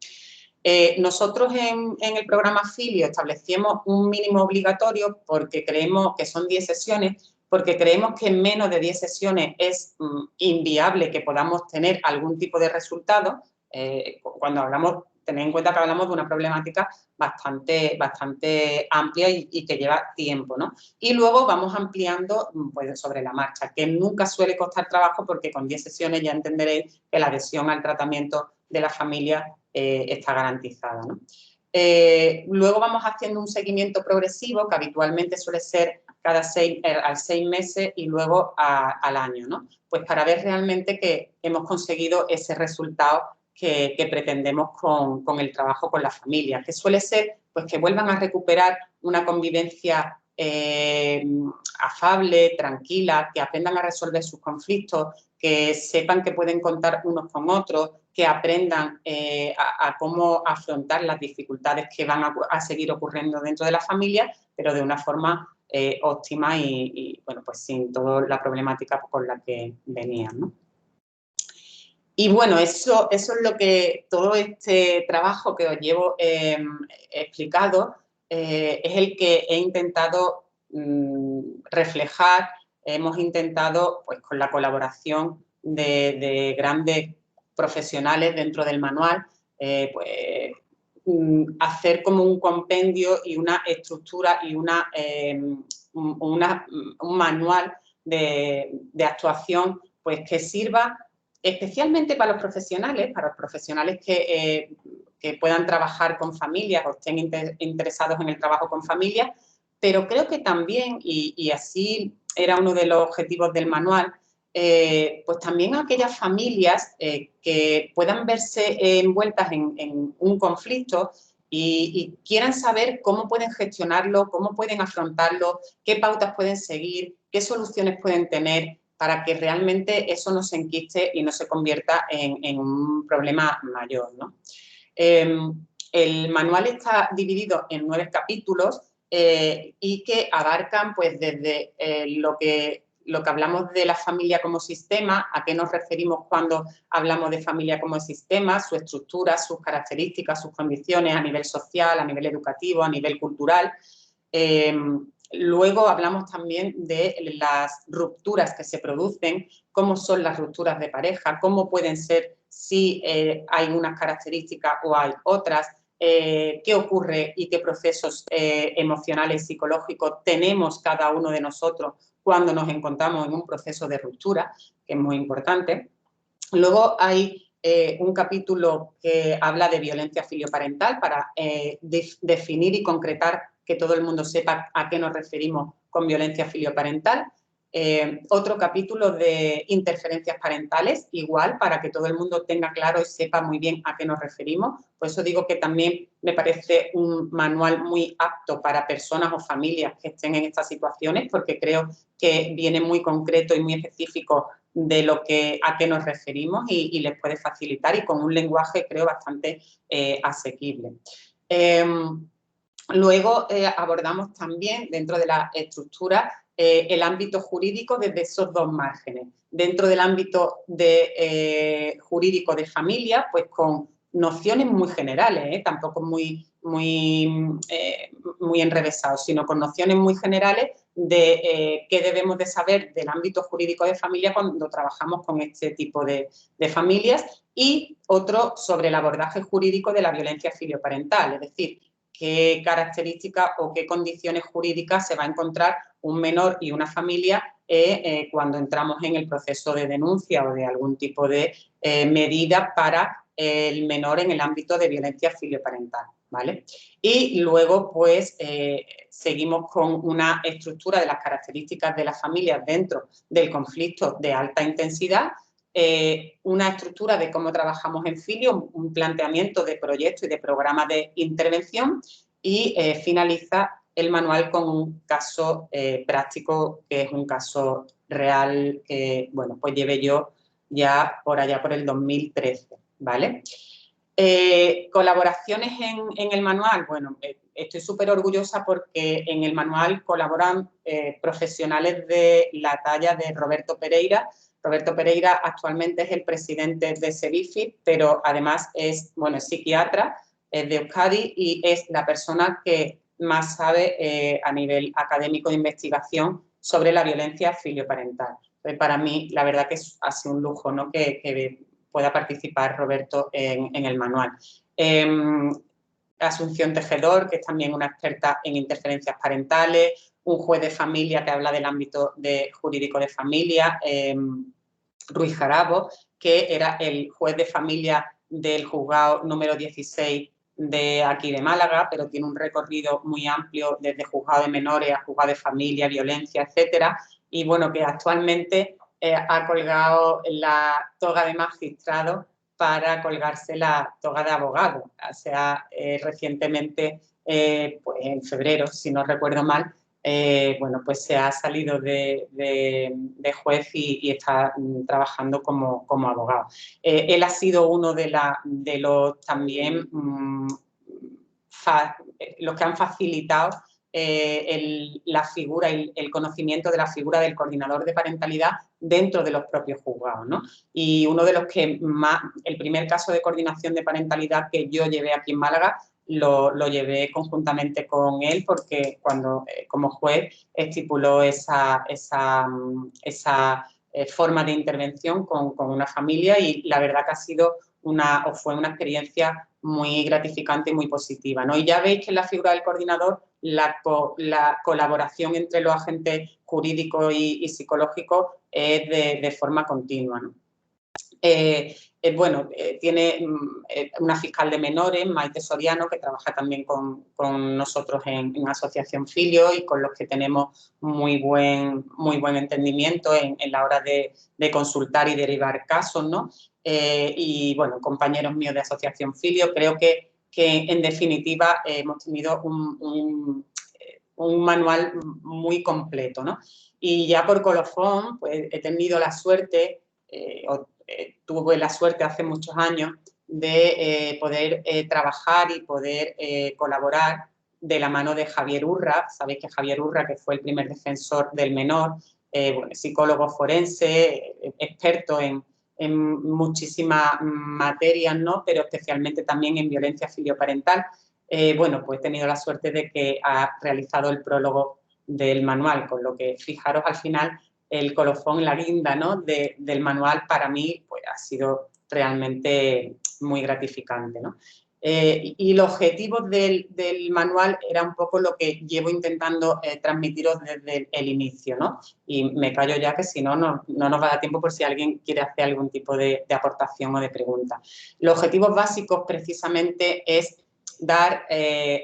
Nosotros en el programa Filio establecemos un mínimo obligatorio porque creemos que son 10 sesiones, porque creemos que en menos de 10 sesiones es inviable que podamos tener algún tipo de resultado. Cuando hablamos, tened en cuenta que hablamos de una problemática bastante amplia y que lleva tiempo, ¿no? Y luego vamos ampliando pues, sobre la marcha, que nunca suele costar trabajo porque con 10 sesiones ya entenderéis que la adhesión al tratamiento de la familia está garantizada, ¿no? Luego vamos haciendo un seguimiento progresivo que habitualmente suele ser cada 6 meses y luego al año, ¿no? Pues para ver realmente que hemos conseguido ese resultado que pretendemos con el trabajo con la familia, que suele ser pues que vuelvan a recuperar una convivencia afable, tranquila, que aprendan a resolver sus conflictos, que sepan que pueden contar unos con otros, que aprendan a cómo afrontar las dificultades que van a seguir ocurriendo dentro de la familia, pero de una forma óptima y, bueno, pues sin toda la problemática con la que venían, ¿no? Y bueno, eso es lo que todo este trabajo que os llevo explicado es el que he intentado reflejar. Hemos intentado, pues con la colaboración de grandes profesionales dentro del manual, pues hacer como un compendio y una estructura y un manual de actuación, pues que sirva especialmente para los profesionales que puedan trabajar con familias o estén interesados en el trabajo con familias, pero creo que también, y así era uno de los objetivos del manual, pues también aquellas familias que puedan verse envueltas en un conflicto y quieran saber cómo pueden gestionarlo, cómo pueden afrontarlo, qué pautas pueden seguir, qué soluciones pueden tener, para que realmente eso no se enquiste y no se convierta en un problema mayor, ¿no? El manual está dividido en 9 capítulos y que abarcan pues desde lo que hablamos de la familia como sistema, a qué nos referimos cuando hablamos de familia como sistema, su estructura, sus características, sus condiciones a nivel social, a nivel educativo, a nivel cultural. Luego hablamos también de las rupturas que se producen, cómo son las rupturas de pareja, cómo pueden ser si hay unas características o hay otras, qué ocurre y qué procesos emocionales y psicológicos tenemos cada uno de nosotros cuando nos encontramos en un proceso de ruptura, que es muy importante. Luego hay un capítulo que habla de violencia filioparental para definir y concretar que todo el mundo sepa a qué nos referimos con violencia filioparental. Otro capítulo de interferencias parentales, igual, para que todo el mundo tenga claro y sepa muy bien a qué nos referimos. Por eso digo que también me parece un manual muy apto para personas o familias que estén en estas situaciones, porque creo que viene muy concreto y muy específico de a qué nos referimos y les puede facilitar y con un lenguaje, creo, bastante asequible. Luego abordamos también dentro de la estructura el ámbito jurídico desde esos 2 márgenes. Dentro del ámbito jurídico de familia, pues con nociones muy generales, tampoco muy enrevesados, sino con nociones muy generales de qué debemos de saber del ámbito jurídico de familia cuando trabajamos con este tipo de familias, y otro sobre el abordaje jurídico de la violencia filioparental, es decir, qué características o qué condiciones jurídicas se va a encontrar un menor y una familia cuando entramos en el proceso de denuncia o de algún tipo de medida para el menor en el ámbito de violencia filioparental, ¿vale? Y luego, pues, seguimos con una estructura de las características de las familias dentro del conflicto de alta intensidad, una estructura de cómo trabajamos en Filio, un planteamiento de proyecto y de programa de intervención y finaliza el manual con un caso práctico, que es un caso real que, bueno, pues llevé yo ya por allá por el 2013, ¿vale? Colaboraciones en el manual, bueno, estoy súper orgullosa porque en el manual colaboran profesionales de la talla de Roberto Pereira. Roberto Pereira actualmente es el presidente de SEVIFI, pero además es psiquiatra, es de Euskadi y es la persona que más sabe a nivel académico de investigación sobre la violencia filioparental. Para mí, la verdad que ha sido un lujo, ¿no?, que pueda participar Roberto en el manual. Asunción Tejedor, que es también una experta en interferencias parentales, un juez de familia que habla del ámbito jurídico de familia, Ruiz Jarabo, que era el juez de familia del juzgado número 16 de aquí de Málaga, pero tiene un recorrido muy amplio desde juzgado de menores a juzgado de familia, violencia, etcétera, y bueno, que actualmente ha colgado la toga de magistrado para colgarse la toga de abogado. O sea, recientemente, pues en febrero, si no recuerdo mal, bueno, pues se ha salido de juez y está trabajando como abogado. Él ha sido uno de los también los que han facilitado la figura y el conocimiento de la figura del coordinador de parentalidad dentro de los propios juzgados, ¿no? Y uno de los que más, el primer caso de coordinación de parentalidad que yo llevé aquí en Málaga, lo llevé conjuntamente con él porque cuando como juez estipuló esa forma de intervención con una familia, y la verdad que ha sido fue una experiencia muy gratificante y muy positiva, ¿no? Y ya veis que en la figura del coordinador la colaboración entre los agentes jurídicos y psicológicos es de forma continua, ¿no? Bueno, tiene una fiscal de menores, Maite Soriano, que trabaja también con nosotros en Asociación Filio y con los que tenemos muy buen entendimiento en la hora de consultar y derivar casos, ¿no? Y, bueno, compañeros míos de Asociación Filio, creo que en definitiva hemos tenido un manual muy completo, ¿no? Y ya por colofón, pues he tenido la suerte, tuve la suerte hace muchos años de poder trabajar y poder colaborar de la mano de Javier Urra. Sabéis que Javier Urra, que fue el primer defensor del menor, bueno, psicólogo forense, experto en muchísimas materias, ¿no? Pero especialmente también en violencia filioparental. Bueno, pues he tenido la suerte de que ha realizado el prólogo del manual, con lo que, fijaros, al final el colofón, la guinda, ¿no? del manual para mí pues ha sido realmente muy gratificante, ¿no? Y los objetivos del manual era un poco lo que llevo intentando transmitiros desde el inicio, ¿no? Y me callo ya, que si no nos va a dar tiempo por si alguien quiere hacer algún tipo de aportación o de pregunta. Los objetivos básicos precisamente es dar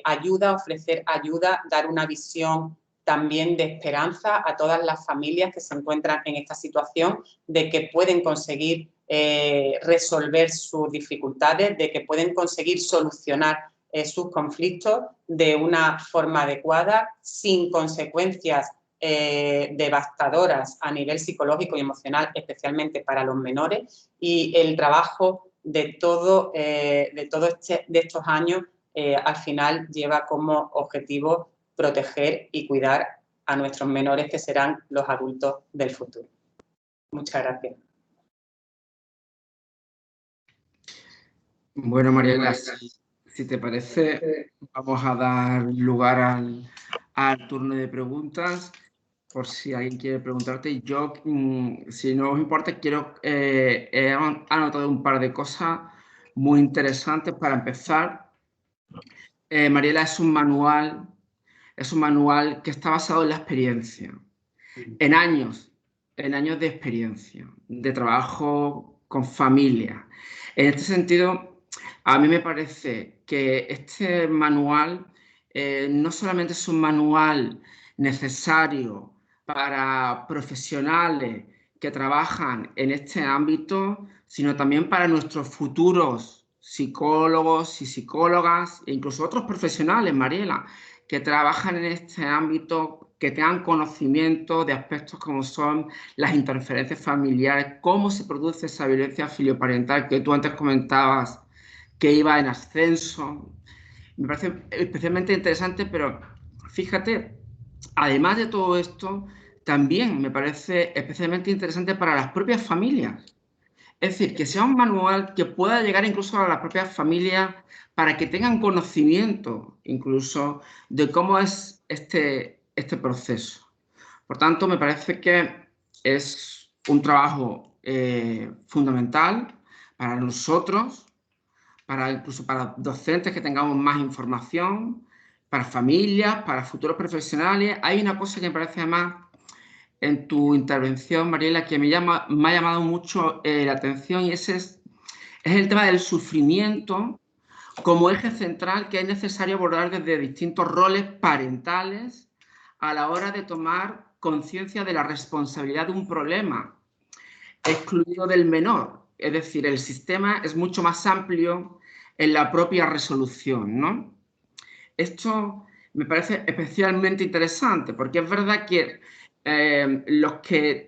ayuda, ofrecer ayuda, dar una visión también de esperanza a todas las familias que se encuentran en esta situación, de que pueden conseguir resolver sus dificultades, de que pueden conseguir solucionar sus conflictos de una forma adecuada, sin consecuencias devastadoras a nivel psicológico y emocional, especialmente para los menores. Y el trabajo de todos estos años al final lleva como objetivo proteger y cuidar a nuestros menores, que serán los adultos del futuro. Muchas gracias. Bueno, Mariela, si te parece, vamos a dar lugar al turno de preguntas, por si alguien quiere preguntarte. Yo, si no os importa, he anotado un par de cosas muy interesantes para empezar. Mariela, es un manual que está basado en la experiencia, en años de experiencia, de trabajo con familia. En este sentido, a mí me parece que este manual no solamente es un manual necesario para profesionales que trabajan en este ámbito, sino también para nuestros futuros psicólogos y psicólogas, e incluso otros profesionales, Mariela, que trabajan en este ámbito, que tengan conocimiento de aspectos como son las interferencias familiares, cómo se produce esa violencia filioparental que tú antes comentabas que iba en ascenso. Me parece especialmente interesante, pero fíjate, además de todo esto, también me parece especialmente interesante para las propias familias. Es decir, que sea un manual que pueda llegar incluso a las propias familias para que tengan conocimiento incluso de cómo es este proceso. Por tanto, me parece que es un trabajo fundamental para nosotros, incluso para docentes que tengamos más información, para familias, para futuros profesionales. Hay una cosa que me parece además en tu intervención, Mariela, que me ha llamado mucho la atención, y ese es el tema del sufrimiento como eje central que es necesario abordar desde distintos roles parentales a la hora de tomar conciencia de la responsabilidad de un problema excluido del menor. Es decir, el sistema es mucho más amplio en la propia resolución, ¿no? Esto me parece especialmente interesante, porque es verdad que los que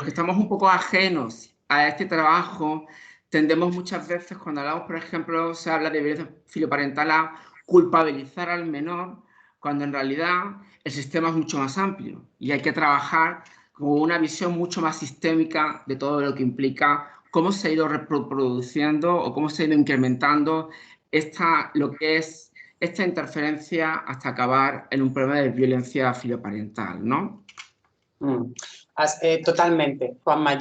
estamos un poco ajenos a este trabajo, tendemos muchas veces, cuando hablamos, por ejemplo, se habla de violencia filoparental, a culpabilizar al menor, cuando en realidad el sistema es mucho más amplio y hay que trabajar con una visión mucho más sistémica de todo lo que implica cómo se ha ido reproduciendo o cómo se ha ido incrementando lo que es esta interferencia hasta acabar en un problema de violencia filoparental, ¿no? Mm. Totalmente, Juanma.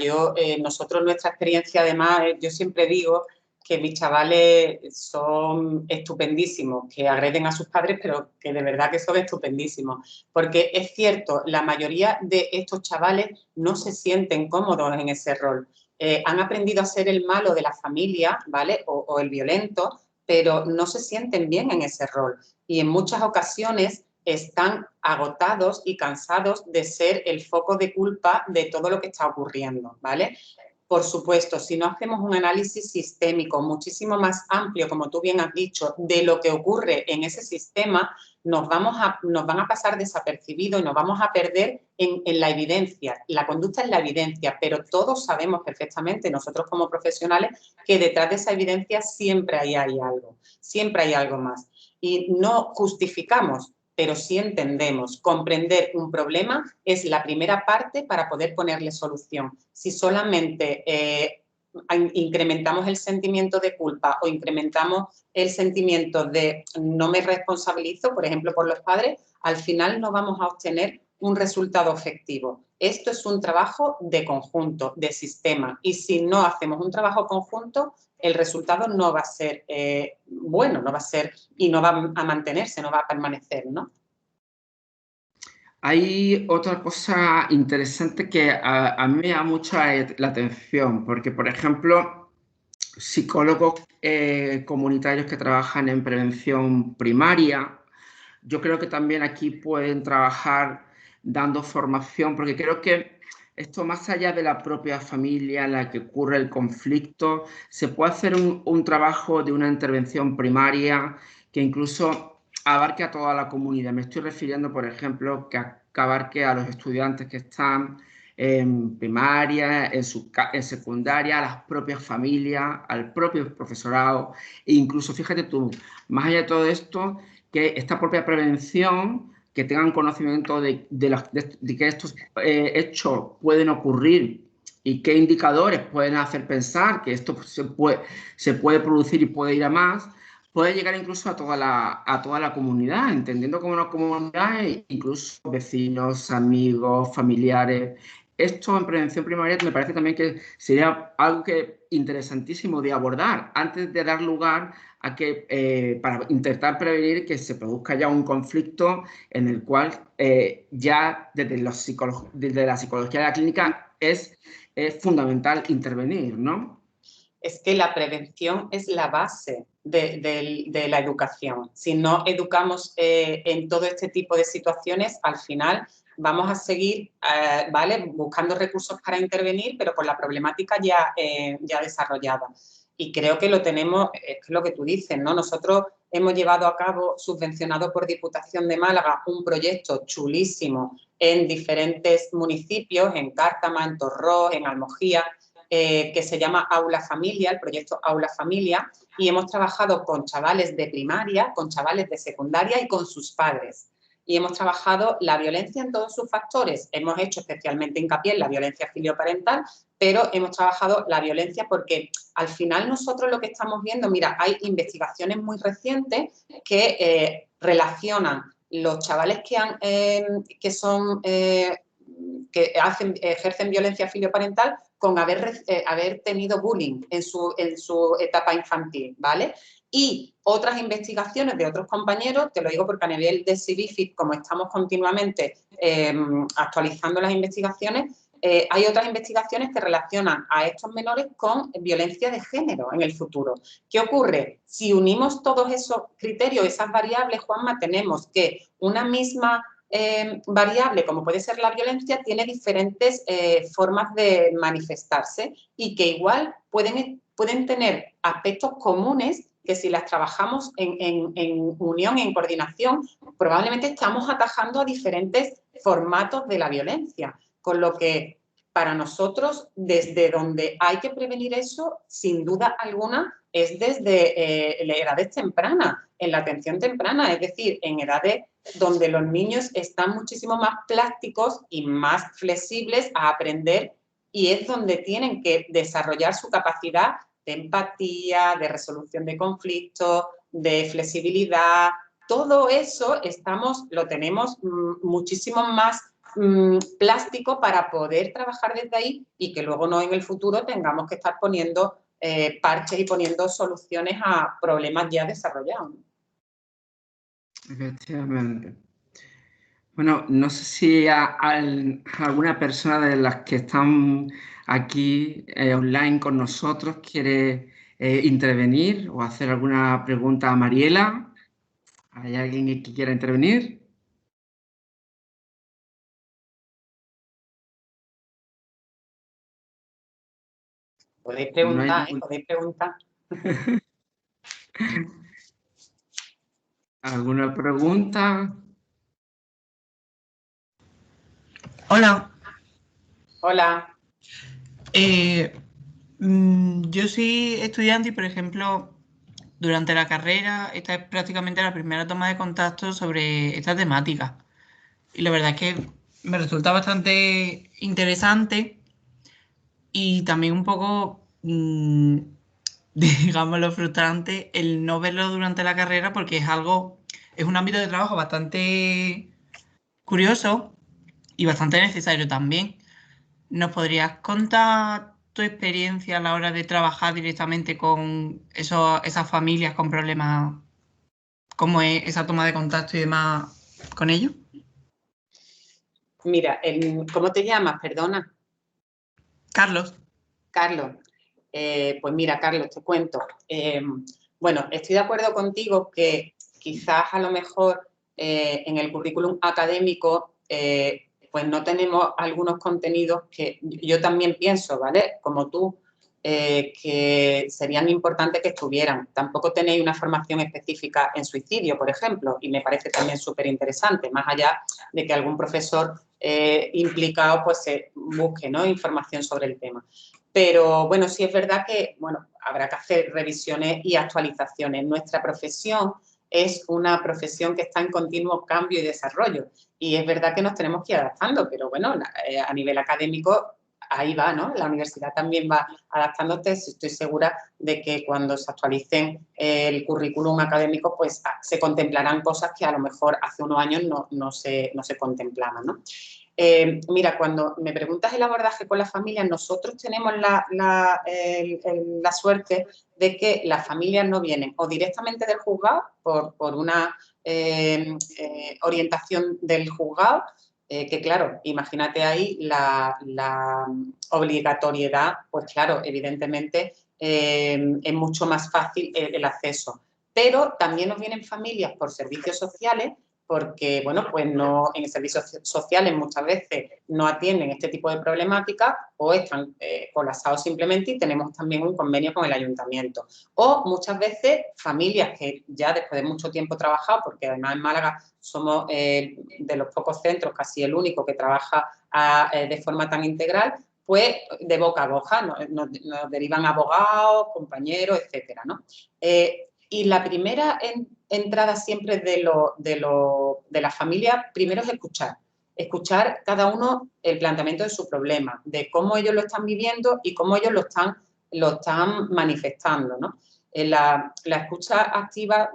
Nosotros, nuestra experiencia, además, yo siempre digo que mis chavales son estupendísimos, que agreden a sus padres, pero que de verdad que son estupendísimos. Porque es cierto, la mayoría de estos chavales no se sienten cómodos en ese rol. Han aprendido a ser el malo de la familia, ¿vale? O el violento, pero no se sienten bien en ese rol. Y en muchas ocasiones están agotados y cansados de ser el foco de culpa de todo lo que está ocurriendo, ¿vale? Por supuesto, si no hacemos un análisis sistémico muchísimo más amplio, como tú bien has dicho, de lo que ocurre en ese sistema, nos van a pasar desapercibidos y nos vamos a perder en la evidencia. La conducta es la evidencia, pero todos sabemos perfectamente, nosotros como profesionales, que detrás de esa evidencia siempre hay algo, siempre hay algo más. Y no justificamos, pero sí entendemos. Comprender un problema es la primera parte para poder ponerle solución. Si solamente incrementamos el sentimiento de culpa o incrementamos el sentimiento de no me responsabilizo, por ejemplo, por los padres, al final no vamos a obtener un resultado efectivo. Esto es un trabajo de conjunto, de sistema, y si no hacemos un trabajo conjunto, el resultado no va a ser bueno, no va a ser y no va a mantenerse, no va a permanecer, ¿no? Hay otra cosa interesante que a mí me da mucho la atención, porque, por ejemplo, psicólogos comunitarios que trabajan en prevención primaria, yo creo que también aquí pueden trabajar dando formación, porque creo que esto, más allá de la propia familia en la que ocurre el conflicto, se puede hacer un trabajo de una intervención primaria que incluso abarque a toda la comunidad. Me estoy refiriendo, por ejemplo, que abarque a los estudiantes que están en primaria, en secundaria, a las propias familias, al propio profesorado, e incluso, fíjate tú, más allá de todo esto, que esta propia prevención, que tengan conocimiento de que estos hechos pueden ocurrir y qué indicadores pueden hacer pensar que esto se puede producir y puede ir a más, puede llegar incluso a toda la comunidad, entendiendo como una comunidad, incluso vecinos, amigos, familiares. Esto en prevención primaria me parece también que sería algo interesantísimo de abordar antes de dar lugar a que, para intentar prevenir que se produzca ya un conflicto en el cual ya desde la psicología de la clínica es fundamental intervenir, ¿no? Es que la prevención es la base de la educación. Si no educamos en todo este tipo de situaciones, al final vamos a seguir ¿vale? buscando recursos para intervenir, pero con la problemática ya desarrollada. Y creo que lo tenemos, es lo que tú dices, ¿no? Nosotros hemos llevado a cabo, subvencionado por Diputación de Málaga, un proyecto chulísimo en diferentes municipios, en Cártama, en Torrós, en Almojía, que se llama Aula Familia, el proyecto Aula Familia, y hemos trabajado con chavales de primaria, con chavales de secundaria y con sus padres. Y hemos trabajado la violencia en todos sus factores. Hemos hecho especialmente hincapié en la violencia filioparental, pero hemos trabajado la violencia porque al final nosotros lo que estamos viendo, mira, hay investigaciones muy recientes que relacionan los chavales que ejercen violencia filioparental con haber tenido bullying en su etapa infantil, ¿vale? Y otras investigaciones de otros compañeros, te lo digo porque a nivel de CIVIFIC, como estamos continuamente actualizando las investigaciones, hay otras investigaciones que relacionan a estos menores con violencia de género en el futuro. ¿Qué ocurre? Si unimos todos esos criterios, esas variables, Juanma, tenemos que una misma variable, como puede ser la violencia, tiene diferentes formas de manifestarse y que igual pueden tener aspectos comunes, que si las trabajamos en unión, en coordinación, probablemente estamos atajando a diferentes formatos de la violencia, con lo que para nosotros, desde donde hay que prevenir eso, sin duda alguna, es desde edades tempranas, en la atención temprana, es decir, en edades donde los niños están muchísimo más plásticos y más flexibles a aprender, y es donde tienen que desarrollar su capacidad de empatía, de resolución de conflictos, de flexibilidad. Todo eso lo tenemos muchísimo más plástico para poder trabajar desde ahí y que luego no en el futuro tengamos que estar poniendo parches y poniendo soluciones a problemas ya desarrollados. Efectivamente. Bueno, no sé si alguna persona de las que están aquí online con nosotros quiere intervenir o hacer alguna pregunta a Mariela. ¿Hay alguien que quiera intervenir? Podéis preguntar, No hay podéis preguntar. ¿Alguna pregunta? Hola. Hola. Yo soy estudiante y, por ejemplo, durante la carrera, esta es prácticamente la primera toma de contacto sobre esta temática. Y la verdad es que me resulta bastante interesante y también un poco, digámoslo, frustrante el no verlo durante la carrera porque es un ámbito de trabajo bastante curioso y bastante necesario también. ¿Nos podrías contar tu experiencia a la hora de trabajar directamente con esas familias con problemas? ¿Cómo es esa toma de contacto y demás con ellos? Mira, ¿cómo te llamas? Perdona. Carlos. Carlos. Pues mira, Carlos, te cuento. Bueno, estoy de acuerdo contigo que quizás a lo mejor en el currículum académico pues no tenemos algunos contenidos que yo también pienso, ¿vale? Como tú, que serían importantes que estuvieran. Tampoco tenéis una formación específica en suicidio, por ejemplo, y me parece también súper interesante, más allá de que algún profesor implicado pues se busque, ¿no?, información sobre el tema. Pero bueno, sí es verdad que bueno, habrá que hacer revisiones y actualizaciones. Nuestra profesión es una profesión que está en continuo cambio y desarrollo. Y es verdad que nos tenemos que ir adaptando, pero bueno, a nivel académico ahí va, ¿no? La universidad también va adaptándose. Estoy segura de que cuando se actualicen el currículum académico, pues se contemplarán cosas que a lo mejor hace unos años no se contemplaban, ¿no? Mira, cuando me preguntas el abordaje con las familias, nosotros tenemos la suerte de que las familias no vienen o directamente del juzgado por una orientación del juzgado, que claro, imagínate ahí la obligatoriedad, pues claro, evidentemente es mucho más fácil el acceso. Pero también nos vienen familias por servicios sociales porque, bueno, pues no, en servicios sociales muchas veces no atienden este tipo de problemáticas o están colapsados simplemente y tenemos también un convenio con el ayuntamiento. O muchas veces familias que ya después de mucho tiempo trabajado, porque además en Málaga somos de los pocos centros, casi el único que trabaja de forma tan integral, pues de boca a boca nos derivan abogados, compañeros, etcétera, ¿no? Y la primera entrada siempre de la familia, primero es escuchar cada uno el planteamiento de su problema, de cómo ellos lo están viviendo y cómo ellos lo están manifestando, ¿no? La escucha activa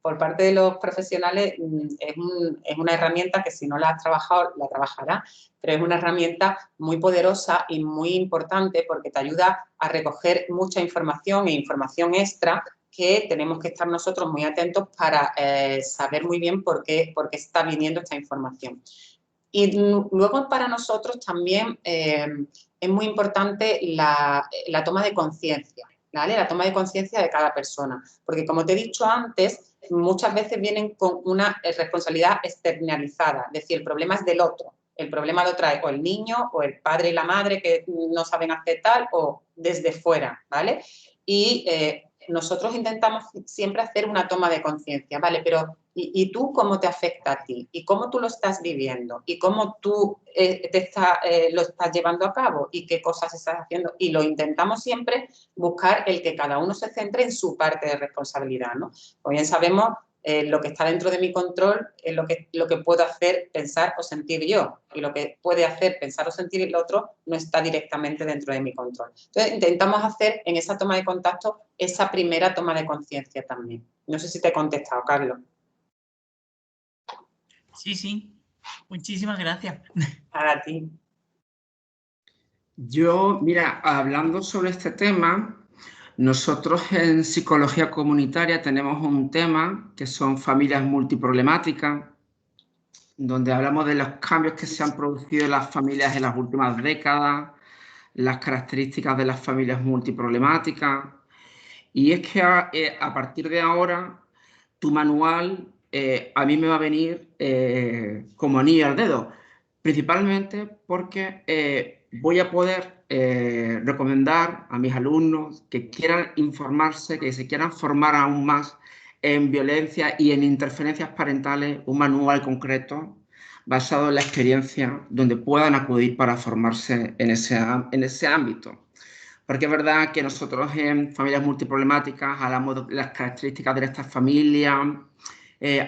por parte de los profesionales es una herramienta que si no la has trabajado, la trabajarás, pero es una herramienta muy poderosa y muy importante porque te ayuda a recoger mucha información e información extra que tenemos que estar nosotros muy atentos para saber muy bien por qué está viniendo esta información. Y luego para nosotros también es muy importante la toma de conciencia, ¿vale? La toma de conciencia de cada persona, porque como te he dicho antes, muchas veces vienen con una responsabilidad externalizada, es decir, el problema es del otro. El problema lo trae o el niño o el padre y la madre que no saben hacer tal o desde fuera, ¿vale? Y nosotros intentamos siempre hacer una toma de conciencia, ¿vale? Pero ¿y tú cómo te afecta a ti? ¿Y cómo tú lo estás viviendo? ¿Y cómo tú lo estás llevando a cabo? ¿Y qué cosas estás haciendo? Y lo intentamos siempre buscar el que cada uno se centre en su parte de responsabilidad, ¿no? Como bien sabemos, lo que está dentro de mi control es lo que puedo hacer, pensar o sentir yo. Y lo que puede hacer, pensar o sentir el otro no está directamente dentro de mi control. Entonces, intentamos hacer en esa toma de contacto esa primera toma de conciencia también. No sé si te he contestado, Carlos. Sí, sí. Muchísimas gracias. A ti. Yo, mira, hablando sobre este tema, nosotros en psicología comunitaria tenemos un tema que son familias multiproblemáticas, donde hablamos de los cambios que se han producido en las familias en las últimas décadas, las características de las familias multiproblemáticas. Y es que a partir de ahora, tu manual a mí me va a venir como anillo al dedo, principalmente porque voy a poder recomendar a mis alumnos que quieran informarse, que se quieran formar aún más en violencia y en interferencias parentales, un manual concreto basado en la experiencia donde puedan acudir para formarse en ese ámbito. Porque es verdad que nosotros en familias multiproblemáticas hablamos de las características de estas familias,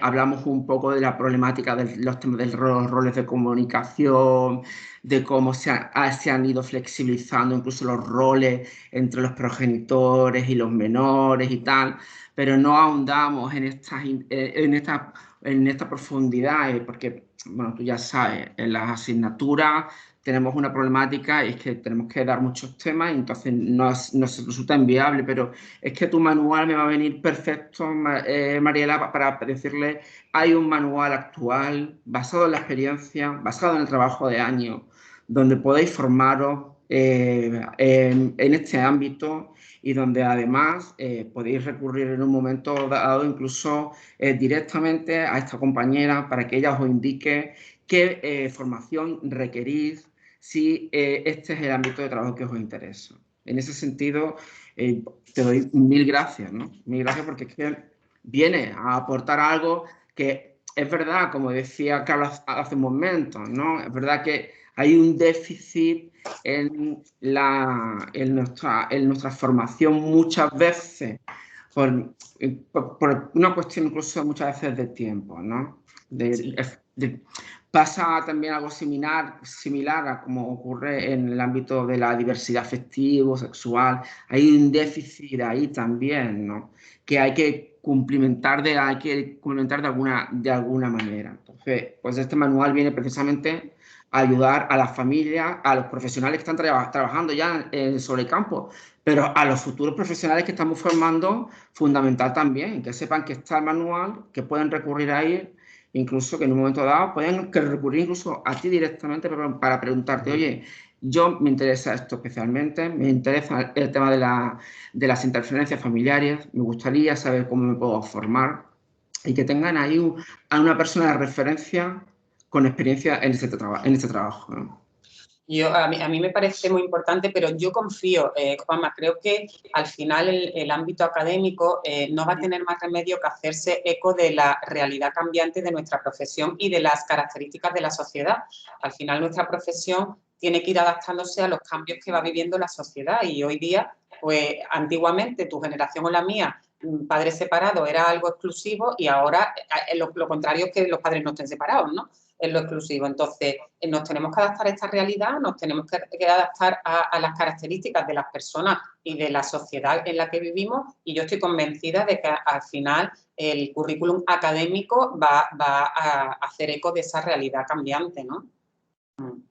hablamos un poco de la problemática de los temas de los roles de comunicación, de cómo se han ido flexibilizando incluso los roles entre los progenitores y los menores y tal, pero no ahondamos en esta profundidad, porque, bueno, tú ya sabes, en las asignaturas tenemos una problemática y es que tenemos que dar muchos temas y entonces no se resulta inviable, pero es que tu manual me va a venir perfecto, Mariela, para decirle, hay un manual actual basado en la experiencia, basado en el trabajo de años, donde podéis formaros en este ámbito y donde además podéis recurrir en un momento dado incluso directamente a esta compañera para que ella os indique qué formación requerís si este es el ámbito de trabajo que os interesa. En ese sentido, te doy mil gracias, ¿no? Mil gracias porque es que viene a aportar algo que es verdad, como decía Carlos hace un momento, ¿no? Es verdad que hay un déficit en nuestra formación muchas veces por una cuestión incluso muchas veces de tiempo, ¿no? Pasa también algo similar a como ocurre en el ámbito de la diversidad afectivo, sexual. Hay un déficit ahí también, ¿no? Que hay que cumplimentar de alguna manera. Entonces, pues este manual viene precisamente a ayudar a las familias, a los profesionales que están trabajando ya sobre el campo, pero a los futuros profesionales que estamos formando, fundamental también, que sepan que está el manual, que pueden recurrir a él, incluso que en un momento dado pueden recurrir incluso a ti directamente para preguntarte, oye, yo me interesa esto especialmente, me interesa el tema de las interferencias familiares, me gustaría saber cómo me puedo formar y que tengan ahí a una persona de referencia con experiencia en este trabajo, ¿no? A mí me parece muy importante, pero yo confío, Juanma, creo que al final el ámbito académico no va a tener más remedio que hacerse eco de la realidad cambiante de nuestra profesión y de las características de la sociedad. Al final nuestra profesión tiene que ir adaptándose a los cambios que va viviendo la sociedad y hoy día, pues antiguamente tu generación o la mía, padres separados era algo exclusivo y ahora lo contrario es que los padres no estén separados, ¿no? Es lo exclusivo. Entonces, nos tenemos que adaptar a esta realidad, nos tenemos que adaptar a las características de las personas y de la sociedad en la que vivimos y yo estoy convencida de que al final el currículum académico va a hacer eco de esa realidad cambiante, ¿no?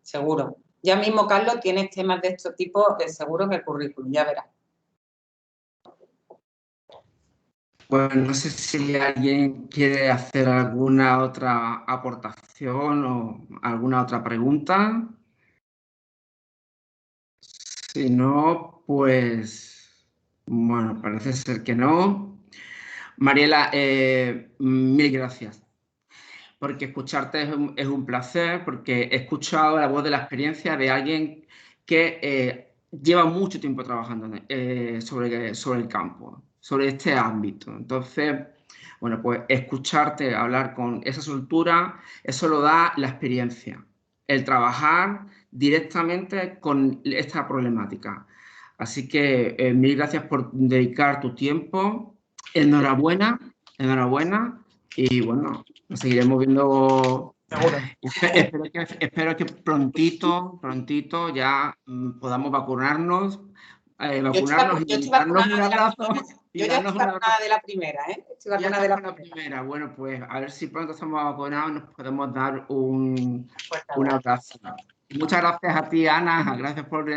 Seguro. Ya mismo, Carlos, tienes temas de este tipo seguro en el currículum, ya verás. Pues no sé si alguien quiere hacer alguna otra aportación o alguna otra pregunta. Si no, pues, bueno, parece ser que no. Mariela, mil gracias, porque escucharte es un placer, porque he escuchado la voz de la experiencia de alguien que lleva mucho tiempo trabajando sobre el campo. sobre este ámbito. Entonces, bueno, pues escucharte hablar con esa soltura, eso lo da la experiencia, el trabajar directamente con esta problemática. Así que mil gracias por dedicar tu tiempo. Enhorabuena, enhorabuena. Y bueno, nos seguiremos viendo. Seguro. Espero que prontito ya podamos vacunarnos y darnos un abrazo. Yo ya estoy vacunada de la primera, ¿eh? Estoy vacunada de la primera. Bueno, pues a ver si pronto estamos vacunados y nos podemos dar un abrazo. Muchas gracias a ti, Ana. Gracias por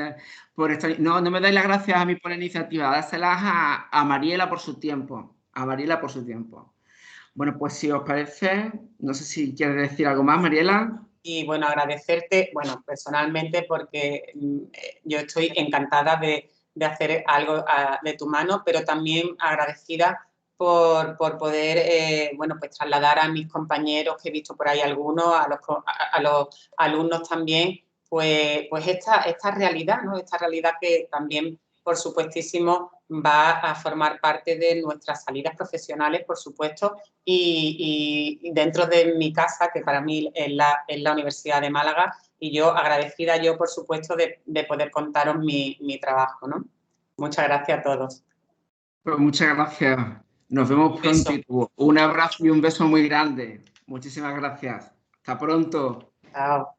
estar. No me dais las gracias a mí por la iniciativa. Dáselas a Mariela por su tiempo. A Mariela por su tiempo. Bueno, pues si os parece, no sé si quieres decir algo más, Mariela. Y bueno, agradecerte, bueno, personalmente, porque yo estoy encantada de hacer algo de tu mano, pero también agradecida por poder, bueno, pues trasladar a mis compañeros, que he visto por ahí algunos, a los alumnos también, pues esta realidad, ¿no? Esta realidad que también, por supuestísimo, va a formar parte de nuestras salidas profesionales, por supuesto, y dentro de mi casa, que para mí es la Universidad de Málaga, y yo agradecida por supuesto, de poder contaros mi trabajo, ¿no? Muchas gracias a todos. Pues muchas gracias. Nos vemos pronto. Un abrazo y un beso muy grande. Muchísimas gracias. Hasta pronto. Chao.